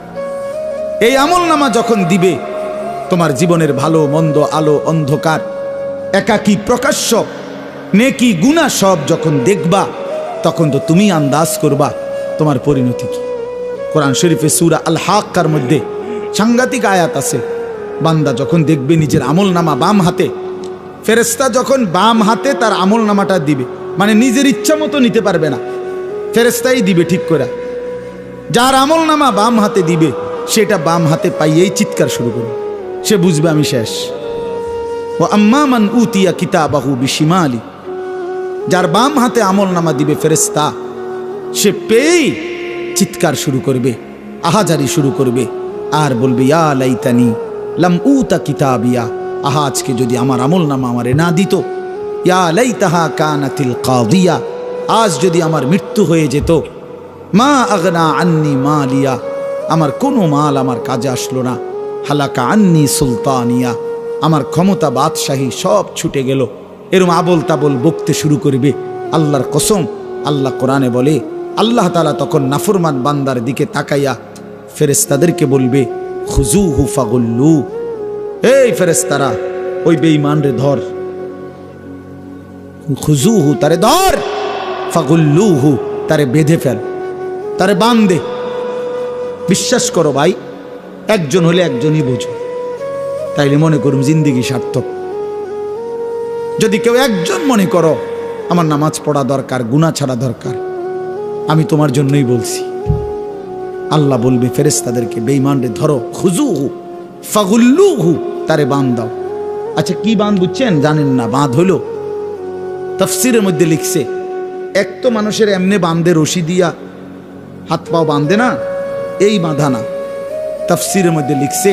এই আমলনামা যখন দিবে, তোমার জীবনের ভালো মন্দ, আলো অন্ধকার, একাকী প্রকাশ্য, নেকি গুনাহ সব যখন দেখবা, তখন তো তুমি আন্দাজ করবা তোমার পরিণতি কি। কোরআন শরীফে সূরা আল হাক্কার মধ্যে সাংঘাতিক আয়াত আছে। বান্দা যখন দেখবে নিজের আমলনামা বাম হাতে, ফেরেশতা যখন বাম হাতে তার আমলনামাটা দিবে, মানে নিজের ইচ্ছা মতো নিতে পারবে না, ফেরেশতাই দিবে ঠিক করে। যার আমলনামা বাম হাতে দিবে, সেটা বাম হাতে পাইয়েই চিৎকার শুরু করবে, সে বুঝবে আমি শেষ। ও আম্মা মান উতিয়া কিতাবাহু বিশিমালি, যার বাম হাতে আমলনামা দিবে ফেরেশতা, সে পেয়েই চিৎকার শুরু করবে, আহাজারি শুরু করবে, আর বলবে ইয়া লাইতানি লাম উতা কিতাবিয়া, আহা আজকে যদি আমার আমলনামা আমারে না দিত, ইয়া লাইতাহা কানাতিল কাদিয়া, আজ যদি আমার মৃত্যু হয়ে যেত, মা আগনা আন্নি মালিয়া, আমার কোনো মাল আমার কাজে আসলো না, হালাকা আন্নি সুলতানিয়া, আমার ক্ষমতা বাদশাহী সব ছুটে গেল। এরম আবল তাবল বকতে শুরু করবে। আল্লাহর কসম, আল্লাহ কোরআনে বলে, আল্লাহ তাআলা তখন নাফরমান বান্দার দিকে তাকাইয়া ফেরেশতাদেরকে বলবে, খুজুহু ফাগুল্লু, এই ফেরেশতারা ওই বেঈমান রে ধর, খুজুহু তারে ধর, ফাগুল্লুহু তারে বেঁধে ফেল, তারে বান্ধে। বিশ্বাস করো ভাই, একজন হলে একজনই বোঝো, তাইলে মনে করুম জিন্দেগি সার্থক। যদি কেউ একজন মনে করো আমার নামাজ পড়া দরকার, গুনাহ ছাড়া দরকার, আমি তোমার জন্যই বলছি। আল্লাহ বলবে ফেরেশতাদেরকে, বেঈমান রে ধরো, খুজুহু ফাগুল্লুহু তারে বাঁধ দাও। আচ্ছা কি বাঁধ বুঝছেন, জানেন না? বাঁধ হলো, তাফসীরের মধ্যে লিখছে, এক তো মানুষের এমনি বাঁধে রশি দিয়া হাত পাও বাঁধে না, এই বাঁধা না। তাফসীরের মধ্যে লিখছে,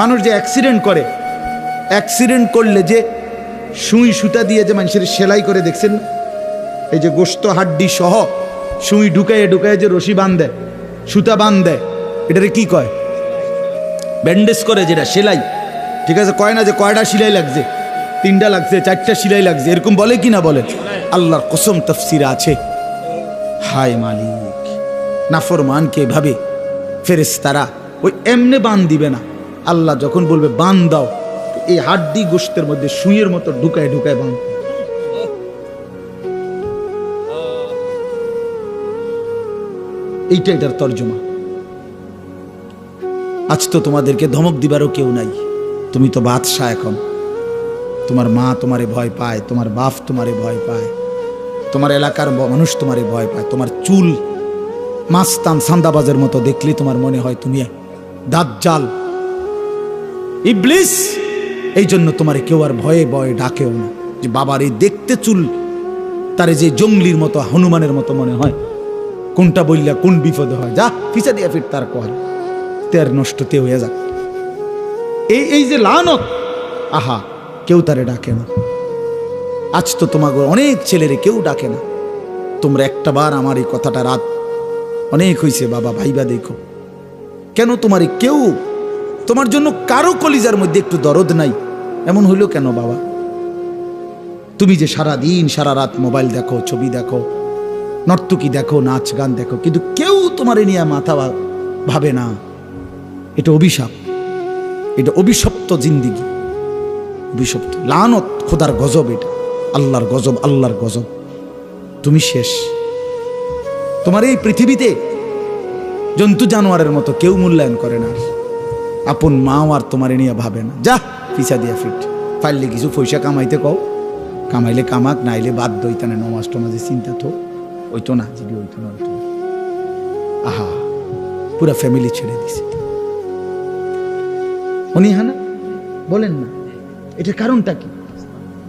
মানুষ যে অ্যাক্সিডেন্ট করে, অ্যাক্সিডেন্ট করলে যে সুই সুতা দিয়ে যে মানুষের সেলাই করে দেখছেন, এই যে গোশত হাড্ডি সহ সুই ঢুকাইয়ে ঢুকাইয়ে যে রশি বাঁধে, সুতা বাঁধে, এটারে কি কয়? ব্যান্ডেজ করে, যেটা সেলাই। ঠিক আছে, কয় না যে কয়টা সেলাই লাগছে, 3টা লাগছে, 4টা সেলাই লাগছে, এরকম বলে কি না বলে? আল্লাহর কসম তাফসীরে আছে। হায় মালিক, নাফরমানকে এভাবে ফেরেশতারা ওই এমনে বান দিবে না। আল্লাহ যখন বলবে বান দাও, এই হাড্ডি গোশতের মধ্যে সুইয়ের মতো ঢুকায় ঢুকায় বান। এইটা এটার তর্জমা। আজ তো তোমাদেরকে ধমক দিবারও কেউ নাই, তুমি তো বাদশা। এখন তোমার মা তোমারে ভয় পায়, তোমার বাপ তোমারে ভয় পায়, তোমার এলাকার মানুষ তোমারে ভয় পায়, তোমার চুল মাস্তান সান্দাবাজের মতো দেখলে তোমার মনে হয় তুমি দাজ্জাল, ইবলিস। এই জন্য তোমারে কেউ আর ভয়ে ভয়ে ডাকেও না, যে বাবার এই দেখতে চুল, তারে যে জঙ্গলির মতো হনুমানের মতো মনে হয়, কোনটা বললা কোন বিপদে হয়, যা পিছা দিয়া ফির তার কয় তের নষ্ট তে হয়ে যাক। এই যে লানত, আহা কেউ তারে ডাকে না। আজ তো তোমাকে অনেক ছেলেরে কেউ ডাকে না। তোমরা একটা বার আমার এই কথাটা রাত অনেক হয়েছে বাবা, ভাইবা দেখো, কেন তোমারে কেউ, তোমার জন্য কারো কলিজার মধ্যে একটু দরদ নাই, এমন হইলো কেন বাবা? তুমি যে সারা দিন সারা রাত মোবাইল দেখো, ছবি দেখো, নর্তকী দেখো, নাচ গান দেখো, কিন্তু কেউ তোমারে নিয়ে মাথা ভাবে না। এটা অভিশাপ, এটা অভিশপ্ত জিন্দিগি, অভিশপ্ত লানত, খোদার গজব, এটা আল্লাহর গজব, আল্লাহর গজব। তুমি শেষ। তোমার এই পৃথিবীতে জন্তু জানোয়ারের মতো কেউ মূল্যায়ন করে না। আপন মাও আর তোমারে নিয়ে ভাবে না, যা পিছা দিয়া ফিট, পারলে কিছু পয়সা কামাইতে কও, কামাইলে কামাক, নাইলে বাদ দইতা না, নমাজ টমাজে চিন্তা তো ওইতো না, যদি ওইতো না, ওইতো। আহা, পুরা ফ্যামিলি ছেড়ে দিছে উনি। হ্যাঁ না, বলেন না, এটার কারণটা কি?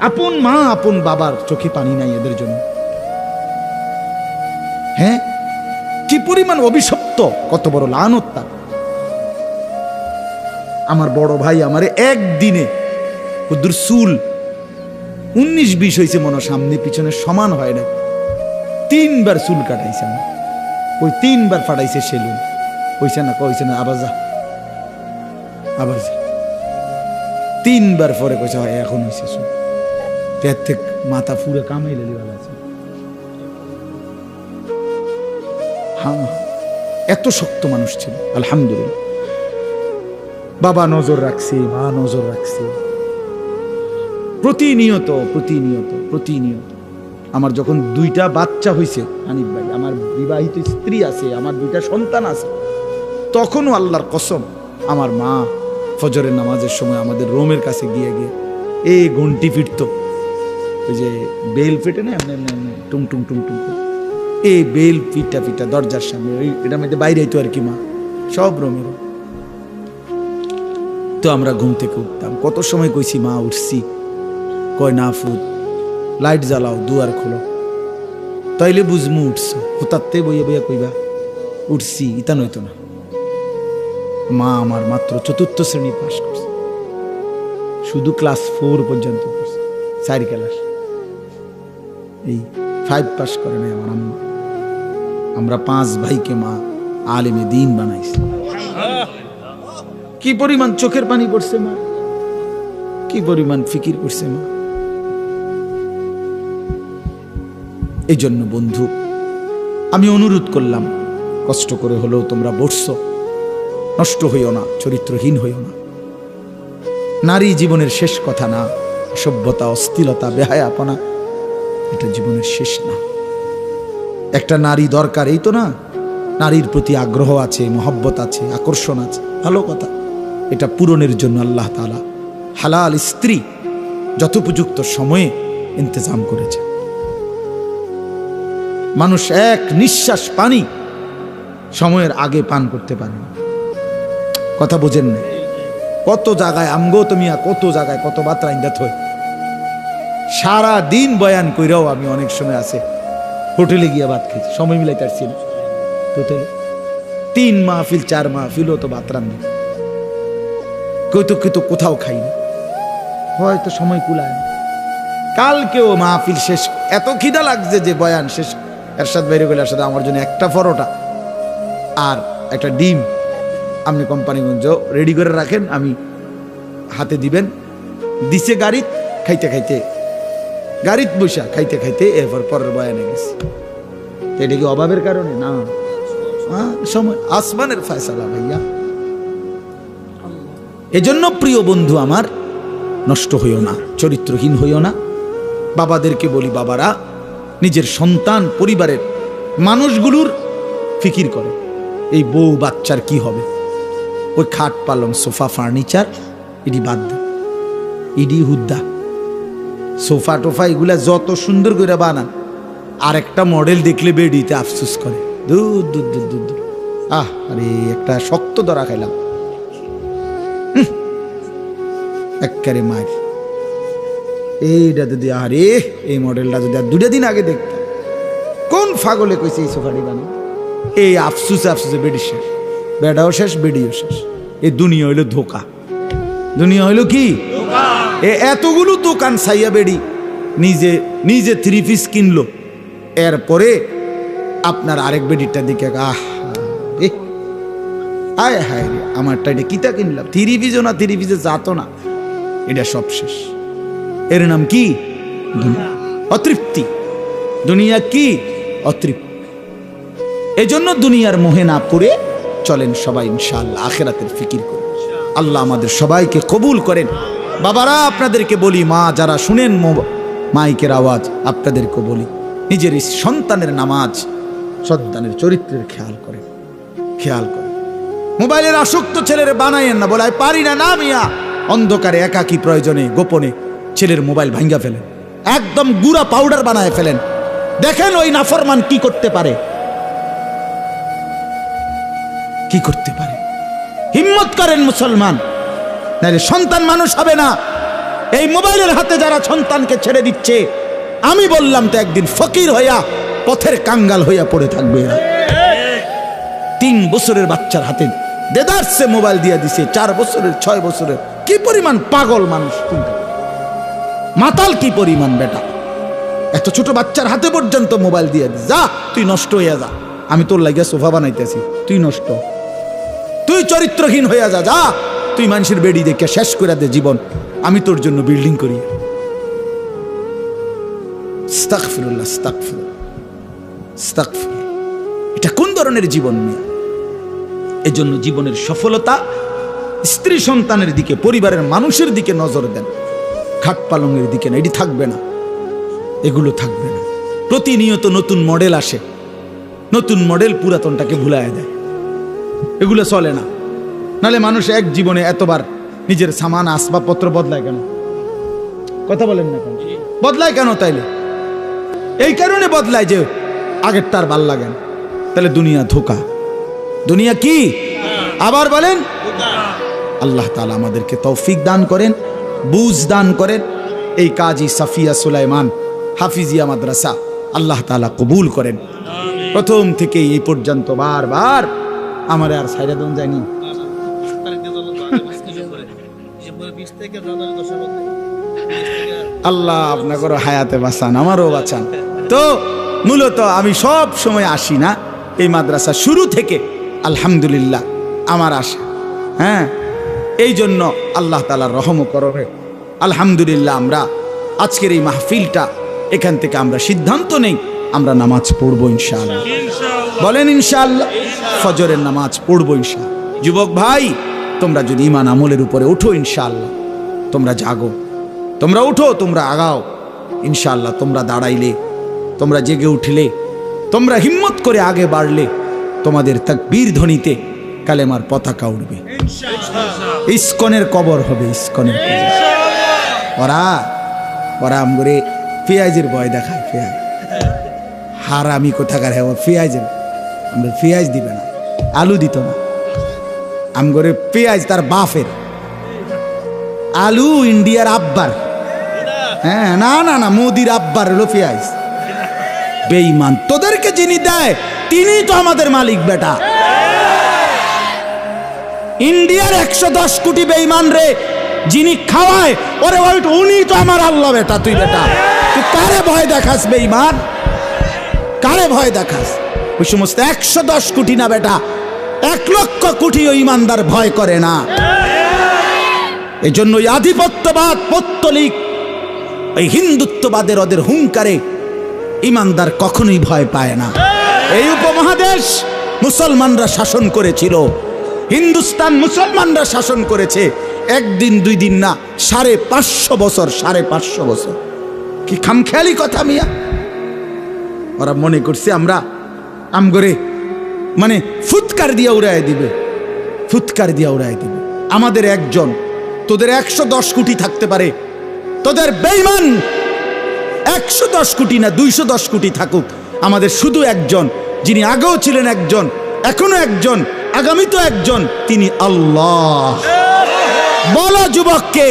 আপন মা আপন বাবার চোখে পানি নাই এদের জন্য। হ্যাঁ, কি পরিমাণ অভিশপ্ত, কত বড় লানত তার। আমার বড় ভাই আমারে একদিনে কুদ্দুর চুল 19-20 হয়েছে মনে, সামনে পিছনে সমান হয় না, 3বার চুল কাটাইছে আমার, ওই 3বার ফাটাইছে সেলুন। কইছে না আবার যা, আবার যা। 3 বার পরে কইছে হয় এখন হয়েছে। শুন তের থেকে মাথা ফুরে কামাই লেলিওয়ালা আছে। হ্যাঁ, এত শক্ত মানুষ ছিল আলহামদুলিল্লাহ। বাবা নজর রাখছে, মা নজর রাখছে, প্রতিনিয়ত প্রতিনিয়ত প্রতিনিয়ত। আমার যখন 2টা বাচ্চা হয়েছে, হানিফ ভাই, আমার বিবাহিত স্ত্রী আছে, আমার 2টা সন্তান আছে, তখনও আল্লাহর কসম আমার মা ফজরের নামাজের সময় আমাদের রুমের কাছে গিয়ে এই ঘন্টি ফিরত, ওই যে বেল ফেটে না এমনি এমনি এমনি টুং টুং টুং টুং, এই বেল ফিটা ফিটা দরজার সামনে, ওই এটার মধ্যে বাইরে হইতো আর কি, মা সব রুমের। তো আমরা ঘুম থেকে উঠতাম, কত সময় কইছি মা উঠছি, কয় না ফুট লাইট জ্বালাও, দুয়ার খোলো, তাইলে বুঝমু উঠছো। হুতাতে বইয়া বইয়া কইবা উঠছি, ইতা নইতো না। মা আমার মাত্র 4র্থ শ্রেণী পাস করছে, শুধু ক্লাস 4 পর্যন্ত করছে, 4 ক্লাস, এই 5 পাস করে নাই আমার আম্মা। আমরা 5 ভাইকে মা আলেমে দ্বীন বানাইছে। কি পরিমাণ চোখের পানি পড়ছে মা, কি পরিমাণ ফিকির করছে মা। এই জন্য বন্ধু আমি অনুরোধ করলাম, কষ্ট করে হলেও তোমরা বসছো, নষ্ট হইও না, চরিত্রহীন হইও না। নারী জীবনের শেষ কথা না, সভ্যতা, অস্থিরতা, বেহায়াপনা এটা জীবনের শেষ না। একটা নারী দরকার, এই তো না, নারীর প্রতি আগ্রহ আছে, মহব্বত আছে, আকর্ষণ আছে, ভালো কথা। এটা পূরণের জন্য আল্লাহ তাআলা হালাল স্ত্রী যথোপযুক্ত সময়ে ইন্তজাম করেছে। মানুষ এক নিঃশ্বাস পানি সময়ের আগে পান করতে পারে না, কথা বোঝেন না? কত জায়গায় আমগো তুমি, কত জায়গায় কত বাত্রা ইন্দাত হয়, সারা দিন বয়ান কইরাও আমি অনেক সময় আছে হোটেলে গিয়া ভাত খেয়েছি, সময় মিলাইতে পারছি না। হোটেলে 3 মাহফিল 4 মাহফিলও তো ভাত রান্ধি, কইতো কোথাও খাইনি, হয়তো সময় কুলায় না। কালকেও মাহফিল শেষ, এত খিদা লাগছে যে বয়ান শেষ, এরশাদ বাইরে গেলে এরশাদ আমার জন্য একটা পরোটা আর একটা ডিম আপনি কোম্পানিগঞ্জ রেডি করে রাখেন, আমি হাতে দিবেন। দিছে গাড়িত, খাইতে খাইতে গাড়িত বসা খাইতে খাইতে এরপর পরের বয়ানে গেছি। এটা কি অভাবের কারণে না? সময় আসমানের ফয়সালা ভাইয়া। এজন্য প্রিয় বন্ধু আমার, নষ্ট হইও না, চরিত্রহীন হইও না। বাবাদেরকে বলি, বাবারা নিজের সন্তান, পরিবারের মানুষগুলোর ফিকির করে, এই বউ বাচ্চার কি হবে, ওই খাট পালং সোফা ফার্নিচার এটি বাদ দেয়, ইডি হুদ্দা সোফা টোফা এগুলা যত সুন্দর করে বানান, আর একটা মডেল দেখলে বেডিতে আফসুস করে, দূর দূর দূর দূর দূর, আরে একটা শক্ত ধরা খাইলাম একবারে মার। এইটা যদি আরে এই মডেলটা যদি আর 2 দিন আগে দেখতাম, কোন ফাগলে কইছে এই সোফাটি বানাই, এই আফসুসে আফসুসে বেডি শেষ, বেডাও শেষ, বেডিও শেষ। এই দুনিয়া হইলো ধোকা, দুনিয়া হইলো কি এতগুলো দোকান সাইয়া বেডি নিজে নিজে 3 পিস কিনলো, এরপরে আপনার আরেক বেডিটা দিকে আয় হায় রে আমারটা এটা কিতা কিনলাম, 3 পিসও না, 3 পিসে যাতো না, এটা সব শেষ। এর নাম কি? অতৃপ্তি। দুনিয়া কি? অতৃপ্তি। এজন্য দুনিয়ার মোহে না পড়ে চলেন সবাই ইনশাআল্লাহ আখিরাতের ফিকির করে। আল্লাহ আমাদের সবাইকে কবুল করেন। বাবারা আপনাদেরকে বলি, মা যারা শুনেন মাইকের আওয়াজ, আপনাদেরকে বলি, নিজের সন্তানের নামাজ, সন্তানের চরিত্রের খেয়াল করেন, খেয়াল করেন। মোবাইলের আসক্ত ছেলের বানাইয়েন না, বলে পারি না, না মিয়া, অন্ধকারে একাকী প্রয়োজনে গোপনে ছেলের মোবাইল ভাঙ্গা ফেলেন, একদম গুড়া পাউডার বানায় ফেলেন, দেখেন ওই নাফরমান কি করতে পারে, কি করতে পারে। হিম্মত করেন মুসলমান, নাহলে সন্তান মানুষ হবে না। এই মোবাইলের হাতে যারা সন্তানকে ছেড়ে দিচ্ছে, আমি বললাম তো একদিন ফকির হইয়া পথের কাঙ্গাল হইয়া পড়ে থাকবে। 3 বছরের বাচ্চার হাতে দেদারসে মোবাইল দিয়ে দিছে, 4 বছরের 6 বছরের। কি পরিমাণ পাগল মানুষ, মাতাল কি পরিমাণ বেটা, এত ছোট বাচ্চার হাতে পর্যন্ত মোবাইল দিয়ে দিস, যা তুই নষ্ট হইয়া যা, আমি তোর লাগিয়া সোফা বানাইতেছি, তুই নষ্ট। তুই চরিত্রহীন হইয়া যা, যা তুই মানুষের বেড়ি দেখে শেষ করে দে জীবন, আমি তোর জন্য বিল্ডিং করি। আস্তাগফিরুল্লাহ, আস্তাগফিরুল্লাহ, আস্তাগফিরুল্লাহ। এটা কোন ধরনের জীবন নিয়ে? এজন্য জীবনের সফলতা স্ত্রী সন্তানের দিকে, পরিবারের মানুষের দিকে নজর দেন, খাট পালঙের দিকে না। এটি থাকবে না, এগুলো থাকবে না। প্রতিনিয়ত নতুন মডেল আসে, নতুন মডেল পুরাতনটাকে ভুলায় দেয়, এগুলো চলে না। নালে মানুষ এক জীবনে এতবার নিজের সামান আসবাবপত্র বদলায় কেন? কথা বলেন না কেন? বদলায় কেন? তাইলে এই কারণে বদলায় যে আগের তার ভাল লাগে না। তাহলে দুনিয়া ধোঁকা। দুনিয়া কি? আবার বলেন। আল্লাহ তাআলা আমাদেরকে তৌফিক দান করেন, বুঝ দান করেন। এই কাজী সাফিয়া সুলাইমান হাফিজিয়া মাদ্রাসা আল্লাহ তাআলা কবুল করেন। প্রথম থেকে এই পর্যন্ত বারবার আমার আর সাইরা দন যায়নি। আল্লাহ আপনাকে হায়াতে বাঁচান, আমারও বাঁচান। তো মূলত আমি সব সময় আসি না, এই মাদ্রাসা শুরু থেকে আলহামদুলিল্লাহ আমার আশা। হ্যাঁ, এই জন্য আল্লাহ তাআলার রহমত করবে। আলহামদুলিল্লাহ আমরা আজকের এই মাহফিলটা, এখান থেকে আমরা সিদ্ধান্ত নেই আমরা নামাজ পড়বো ইনশাআল্লাহ। বলেন ইনশাআল্লাহ। ফজরের নামাজ পড়বো ইনশাআল্লাহ। যুবক ভাই, তোমরা যদি ঈমান আমলের উপরে ওঠো ইনশাআল্লাহ, তোমরা জাগো, তোমরা উঠো, তোমরা আগাও ইনশাআল্লাহ। তোমরা দাঁড়াইলে, তোমরা জেগে উঠলে, তোমরা হিম্মত করে আগে বাড়লে, তোমাদের তাকবীর ধ্বনিতে কালেমার পতাকা উঠবে। ইসকনের কবর হবে, ইসকনের কবর। ওরা আমগরে পেঁয়াজের ভয় দেখায়, পেঁয়াজ হারামি কোথাকার। হ্যাঁ, পেঁয়াজের আমরা পেঁয়াজ দিবে না, আলু দিত না আমগরে। পেঁয়াজ তার বাপের, আলু ইন্ডিয়ার আব্বার। হ্যাঁ, না না না, মোদির আব্বার হলো পেঁয়াজ। বেঈমান, তোদেরকে যিনি দেয় তিনি তো আমাদের মালিক বেটা। ইন্ডিয়ার 110 কোটি বেঈমান রে যিনি খাওয়ায়, ওরে উনি তো আমার আল্লাহ বেটা। তুই বেটা, তুই কারে ভয় দেখাস বেঈমান? কারে ভয় দেখাস? ওই সমস্ত 110 কোটি না বেটা, 1 লক্ষ কোটি ওই ইমানদার ভয় করে না। এই জন্য আধিপত্যবাদ, পৌত্তলিক, এই হিন্দুত্ববাদের ওদের হুঙ্কারে ইমানদার কখনোই ভয় পায় না। এই উপমহাদেশ মুসলমানরা শাসন করেছিল, হিন্দুস্তান মুসলমানরা শাসন করেছে। একদিন দুই দিন না, 550 বছর, 550 বছর। কি খামখেয়ালি কথা মিয়া! ওরা মনে করছে আমরা আমগরে মানে ফুৎকার দিয়া উড়াই দিবে, ফুৎকার দিয়া উড়াই দিবে। আমাদের একজন, তোদের 110 কোটি থাকতে পারে, তোদের বেঈমান 110 কোটি না 210 কোটি থাকুক, আমাদের শুধু একজন, যিনি আগেও ছিলেন একজন, এখনো একজন, আগামী তো একজন, তিনি আল্লাহ। বলো যুবককে,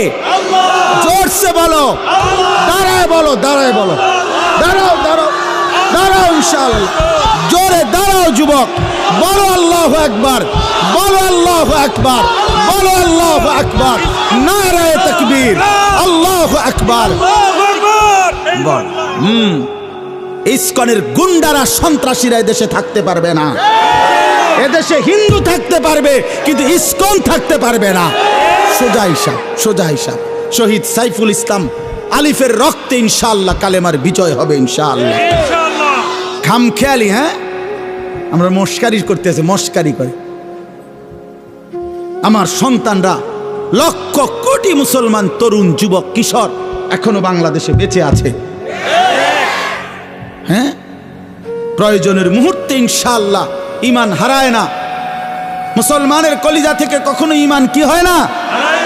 জোরসে বলো, দাঁড়ায় বলো, দাঁড়ায় বলো, দাঁড়াও দাঁড়াও দাঁড়াও ইনশাআল্লাহ। জোরে দাঁড়াও যুবক, বলো আল্লাহু আকবার, বলো আল্লাহু আকবার, বলো আল্লাহু আকবার, নারায়ে তাকবীর, আল্লাহু আকবার। ইসকনের গুন্ডারা, সন্ত্রাসীরা এদেশে থাকতে পারবে না। এদেশে হিন্দু থাকতে পারবে, কিন্তু ইসকন থাকতে পারবে না। সোজা হিসাব, সোজা হিসাব। শহীদ সাইফুল ইসলাম আলিফের রক্তে ইনশাআল্লাহ কালেমার বিজয় হবে ইনশাআল্লাহ। খামখেয়ালি, হ্যাঁ, আমরা মস্কারি করতেছি, মস্কারি করে। আমার সন্তানরা, লক্ষ কোটি মুসলমান তরুণ, যুবক, কিশোর এখনো বাংলাদেশে বেঁচে আছে। হ্যাঁ, প্রয়োজনের মুহূর্তে ইনশাআল্লাহ ঈমান হারায় না। মুসলমানের কলিজা থেকে কখনো ঈমান কি হয় না?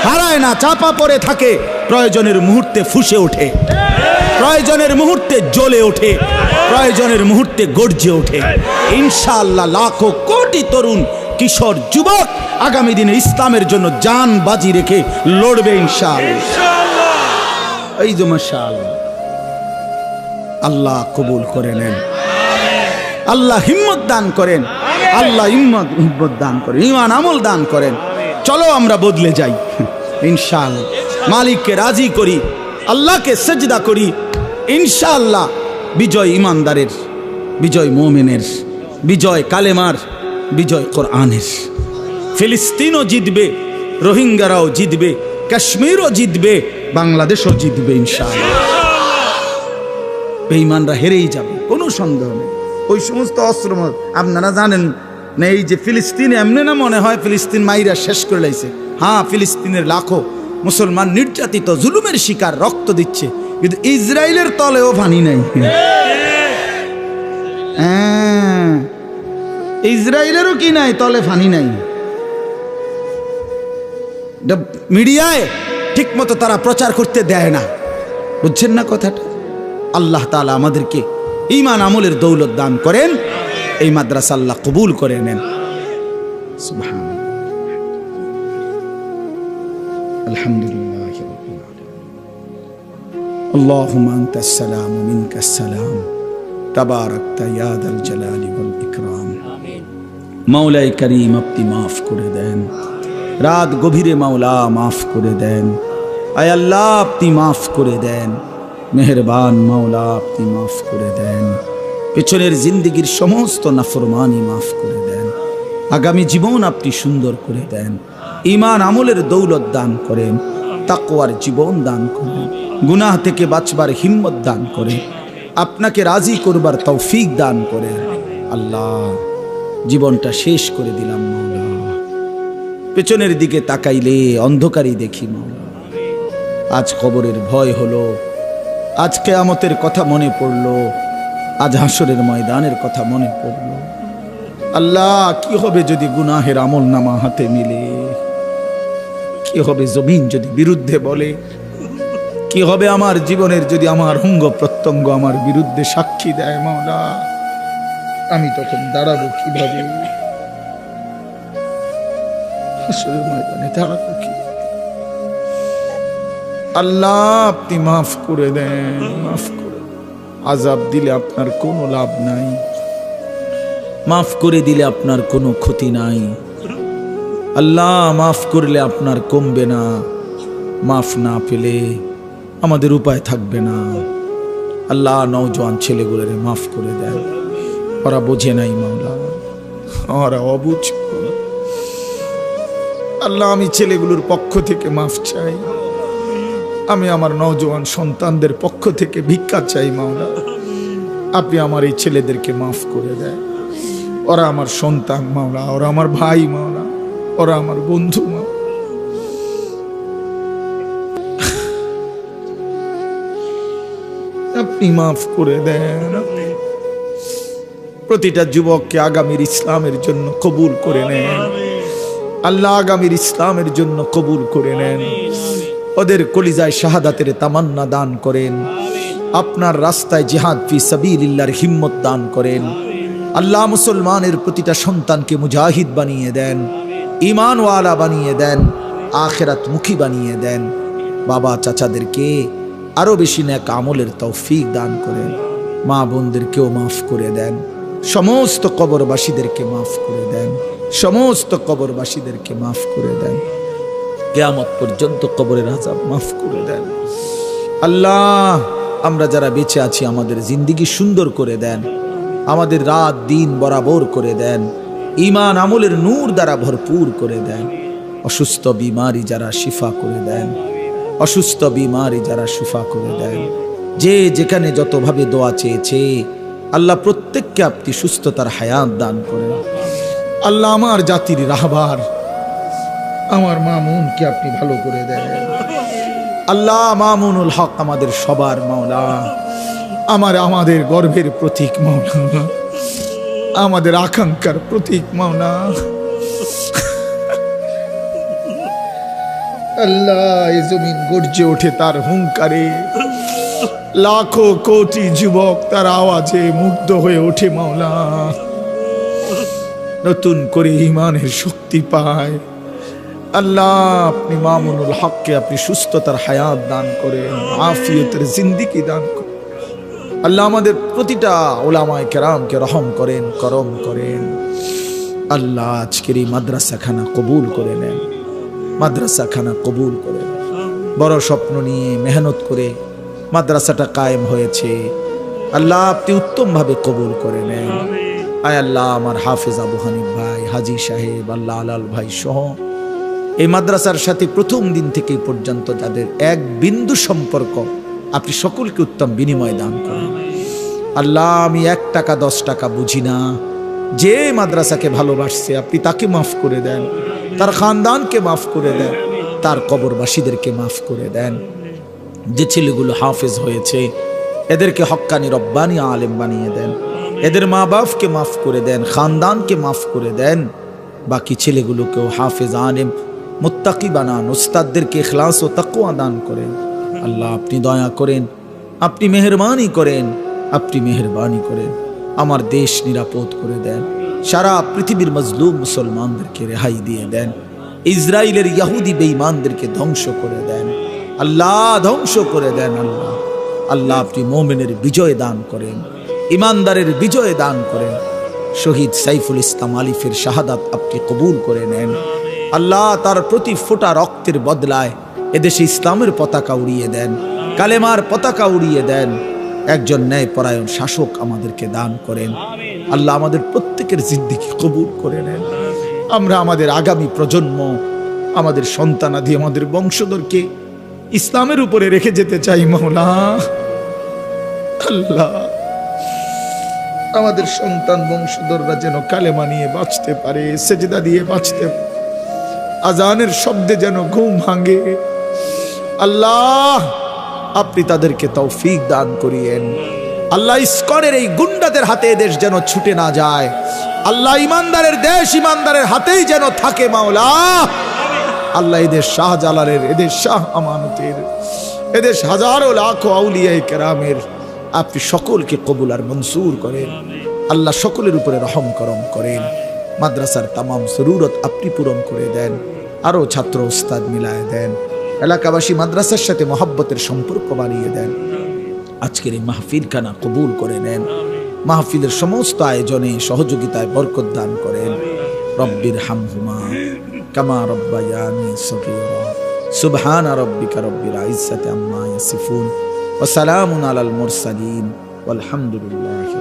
হারায় না, চাপা পড়ে থাকে। প্রয়োজনের মুহূর্তে ফুঁসে ওঠে, প্রয়োজনের মুহূর্তে জ্বলে ওঠে, প্রয়োজনের মুহূর্তে গর্জে ওঠে। ইনশাআল্লাহ লাখো কোটি তরুণ, কিশোর, যুবক আগামী দিনে ইসলামের জন্য জান বাজি রেখে লড়বে ইনশাআল্লাহ। এই যে মাশাআল্লাহ, আল্লাহ কবুল করে নেন, আল্লাহ হিম্মত দান করেন, আল্লাহ হিম্মত দান করেন, ঈমান আমল দান করেন। চলো আমরা বদলে যাই ইনশাআল্লাহ। মালিককে রাজি করি, আল্লাহকে সেজদা করি ইনশাআল্লাহ। বিজয় ইমানদারের, বিজয় মুমিনের, বিজয় কালেমার, বিজয় কোরআনের। ফিলিস্তিনও জিতবে, রোহিঙ্গারাও জিতবে, কাশ্মীরও জিতবে, বাংলাদেশও জিতবে ইনশাআল্লাহ। বেঈমানরা হেরেই যাবে, কোনো সন্দেহ নেই। ওই সমস্ত অস্ত্র আপনারা জানেন না, এই যে ফিলিস্তিন এমনি না মনে হয় ফিলিস্তিন মাইরা শেষ করে লাইছে। হ্যাঁ, ফিলিস্তিনের লাখো মুসলমান নির্যাতিত, জুলুমের শিকার, রক্ত দিচ্ছে, কিন্তু ইসরায়েলের তলেও পানি নাই। হ্যাঁ, ইসরায়েলেরও কি নাই, তলে পানি নাই। মিডিয়ায় ঠিক মতো তারা প্রচার করতে দেয় না, বুঝছেন না কথাটা? আল্লাহ তাআলা আমাদেরকে ঈমান আমলের দৌলত দান করেন, এই মাদ্রাসা আল্লাহ কবুল করে নেন। সুবহানাল্লাহ, আলহামদুলিল্লাহি রাব্বিল আলামিন। আল্লাহুম্মা আনতাস সালাম ওয়া মিনকাস সালাম, তাবারাকতা ইয়া যাল জালালি ওয়াল ইকরাম। আমিন। মাওলাই করিম, আপনি মাফ করে দেন, রাত গভীরে মাওলা মাফ করে দেন। আয় আল্লাহ, আপনি মাফ করে দেন, মেহেরবান মাওলা আপনি মাফ করে দেন। পেছনের জিন্দেগির সমস্ত নাফরমানি মাফ করে দেন। আগামী জীবন আপনি সুন্দর করে দেন। ঈমান আমলের দৌলত দান করেন, তাকওয়ার জীবন দান করেন, গুনাহ থেকে বাঁচবার হিম্মত দান করেন, আপনাকে রাজি করবার তৌফিক দান করেন। আল্লাহ, জীবনটা শেষ করে দিলাম মাওলা, পেছনের দিকে তাকাইলে অন্ধকারই দেখি মাওলা। আজ কবরের ভয় হলো, আজ কিয়ামতের কথা মনে পড়লো, আজ হাসরের ময়দানের কথা মনে পড়লো। আল্লাহ, কি হবে যদি গুনাহের আমল নামা হাতে মিলে? কি হবে জমিন যদি বিরুদ্ধে বলে? কি হবে আমার জীবনের যদি আমার অঙ্গ প্রত্যঙ্গ আমার বিরুদ্ধে সাক্ষী দেয়? মাওলা, আমি তখন দাঁড়াবো কিভাবে? হাসরের ময়দানে দাঁড়াবো কি? আল্লাহ, আপনি মাফ করে দেন, মাফ করে। আযাব দিলে আপনার কোনো লাভ নাই, মাফ করে দিলে আপনার কোনো ক্ষতি নাই। আল্লাহ, মাফ করলে আপনার কমবে না, মাফ না পেলে আমাদের উপায় থাকবে না। আল্লাহ, নওজোয়ান ছেলেগুলোরে মাফ করে দেন, ওরা বোঝে নাই মাওলা, ওরা অবুঝ। আল্লাহ, আমি ছেলেগুলোর পক্ষ থেকে মাফ চাই, আমি আমার নওজোয়ান সন্তানদের পক্ষ থেকে ভিক্ষা চাই মাওলা। আপনি আমার এই ছেলেদেরকে মাফ করে দেন, ওরা আমার সন্তান মাওলা, ওরা আমার ভাই মাওলা, ওরা আমার বন্ধু মাওলা। আপনি মাফ করে দেন। প্রতিটা যুবককে আগামীর ইসলামের জন্য কবুল করে নেন আল্লাহ, আগামীর ইসলামের জন্য কবুল করে নেন। ওদের কলিজায় শাহাদাতের তামান্না দান করেন, আপনার রাস্তায় জিহাদ ফি সাবিলিল্লাহর হিম্মত দান করেন। আল্লাহ, মুসলমানের প্রতিটা সন্তানকে মুজাহিদ বানিয়ে দেন, ঈমানওয়ালা বানিয়ে দেন, আখিরাত মুখী বানিয়ে দেন। বাবা চাচাদেরকে আরো বেশি নেক আমলের তৌফিক দান করেন। মা বোনদেরকেও মাফ করে দেন, সমস্ত কবরবাসীদেরকে মাফ করে দেন, সমস্ত কবরবাসীদেরকে মাফ করে দেন। কিয়ামত পর্যন্ত কবরের আযাব মাফ করে দেন। আল্লাহ, আমরা যারা বেঁচে আছি আমাদের জিন্দেগি সুন্দর করে দেন, আমাদের রাত দিন বরাবর করে দেন, ঈমান আমলের নূর দ্বারা ভরপুর করে দেন। অসুস্থ বিমারি যারা শিফা করে দেন, অসুস্থ বিমারি যারা শিফা করে দেন। যে যেখানে যতভাবে দোয়া চেয়েছে আল্লাহ প্রত্যেককে আপনি সুস্থতার হায়াত দান করেন। আল্লাহ, আমার জাতির রাহবার আমার মামুনকে আপনি ভালো করে দেন। আল্লাহ, মামুনুল হক আমাদের সবার মাওলা, আমাদের গর্বের প্রতীক মাওলা, আমাদের আকাঙ্ক্ষার প্রতীক মাওলা। আল্লাহ, এই জমিন গর্জে ওঠে তার হুঙ্কারে, লাখো কোটি যুবক তার আওয়াজে মুগ্ধ হয়ে ওঠে মাওলা। নতুন করে ঈমানের শক্তি পায়। আল্লাহ, আপনি মামুনুল হককে আপনি সুস্থতার হায়াত দান করেন, আফিয়তের জিন্দেগি দান করেন। আল্লাহ, আমাদের প্রতিটা উলামায়ে কেরামকে রহম করেন, করম করেন। আল্লাহ, আজকের এই মাদ্রাসাখানা কবুল করে নেন, মাদ্রাসাখানা কবুল করে নেন। বড় স্বপ্ন নিয়ে মেহনত করে মাদ্রাসাটা কায়েম হয়েছে, আল্লাহ আপনি উত্তমভাবে কবুল করে নেন। আয় আল্লাহ, আমার হাফেজ আবু হানিফ ভাই, হাজি সাহেব, আল্লাহ আলাল ভাই সহ এই মাদ্রাসার সাথে প্রথম দিন থেকে পর্যন্ত যাদের এক বিন্দু সম্পর্ক, আপনি সকলকে উত্তম বিনিময় দান করেন। আল্লাহ, আমি 1 টাকা 10 টাকা বুঝি না, যে মাদ্রাসাকে ভালোবাসছে আপনি তাকে মাফ করে দেন, তার খানদানকে মাফ করে দেন, তার কবরবাসীদেরকে মাফ করে দেন। যে ছেলেগুলো হাফেজ হয়েছে এদেরকে হক্কানি রব্বানি আলেম বানিয়ে দেন, এদের মা বাপকে মাফ করে দেন, খানদানকে মাফ করে দেন। বাকি ছেলেগুলোকেও হাফেজ আলেম মুত্তাকি বানান, উস্তাদদেরকে ইখলাস ও তাকওয়া দান করেন। আল্লাহ, আপনি দয়া করেন, আপনি মেহেরবানি করেন, আপনি মেহেরবানি করেন। আমার দেশ নিরাপদ করে দেন, সারা পৃথিবীর মজলুম মুসলমানদেরকে রেহাই দিয়ে দেন, ইসরায়েলের ইহুদি বেঈমানদেরকে ধ্বংস করে দেন। আল্লাহ, ধ্বংস করে দেন। আল্লাহ আল্লাহ আপনি মুমিনের বিজয় দান করেন, ইমানদারের বিজয় দান করেন। শহীদ সাইফুল ইসলাম আলিফের শাহাদাত আপনি কবুল করে নেন। আল্লাহ, তার প্রতি ফোঁটা রক্তের বদলায় এদেশে ইসলামের পতাকা উড়িয়ে দেন, কালেমার পতাকা উড়িয়ে দেন। একজন ন্যায়পরায়ণ শাসক আমাদেরকে দান করেন। আল্লাহ, আমাদের প্রত্যেকের জিন্দেগি কবুল করে নেন। আমরা আমাদের আগামী প্রজন্ম, আমাদের সন্তানাদি, আমাদের বংশধরকে ইসলামের উপরে রেখে যেতে চাই মাওলা। আল্লাহ, আমাদের সন্তান বংশধররা যেন কালেমা নিয়ে বাঁচতে পারে, সেজদা দিয়ে বাঁচতে পারে, আজানের শব্দে যেন ঘুম ভাঙে। আল্লাহ, আপনি তাদেরকে তৌফিক দান করিয়েন। আল্লাহ, ইস্কনের এই গুন্ডাদের হাতে দেশ যেন ছুটে না যায়। আল্লাহ, ইমানদারের দেশ ইমানদারের হাতেই যেন থাকে মাওলা। আল্লাহ, এদেশ শাহজালালের, এদেশ শাহ আমানতের, এদেশ হাজারো লাখো আউলিয়ায়ে কেরামের আপনি সকলকে কবুল আর মনসুর করেন। আল্লাহ, সকলের উপরে রহম করম করেন। মাদ্রাসার তামাম জরুরত আপনি পূরণ করে দেন, আরো ছাত্র উস্তাদ মিলায় দেন, এলাকাবাসী মাদ্রাসার সাথে মহব্বতের সম্পর্ক বানিয়ে দেন। আজকের এই মাহফিলখানা কবুল করে নেন। মাহফিলের সমস্ত আয়োজনে সহযোগিতায় বরকত দান করেন। রব্বির হামহুমা কামা রব্বায়ানি সগীরা। সুবহানা রাব্বিকা রব্বিল ইজ্জাতি আম্মা ইয়াসিফুন ওয়া সালামুন আলাল মুরসালিন ওয়ালহামদুলিল্লাহি।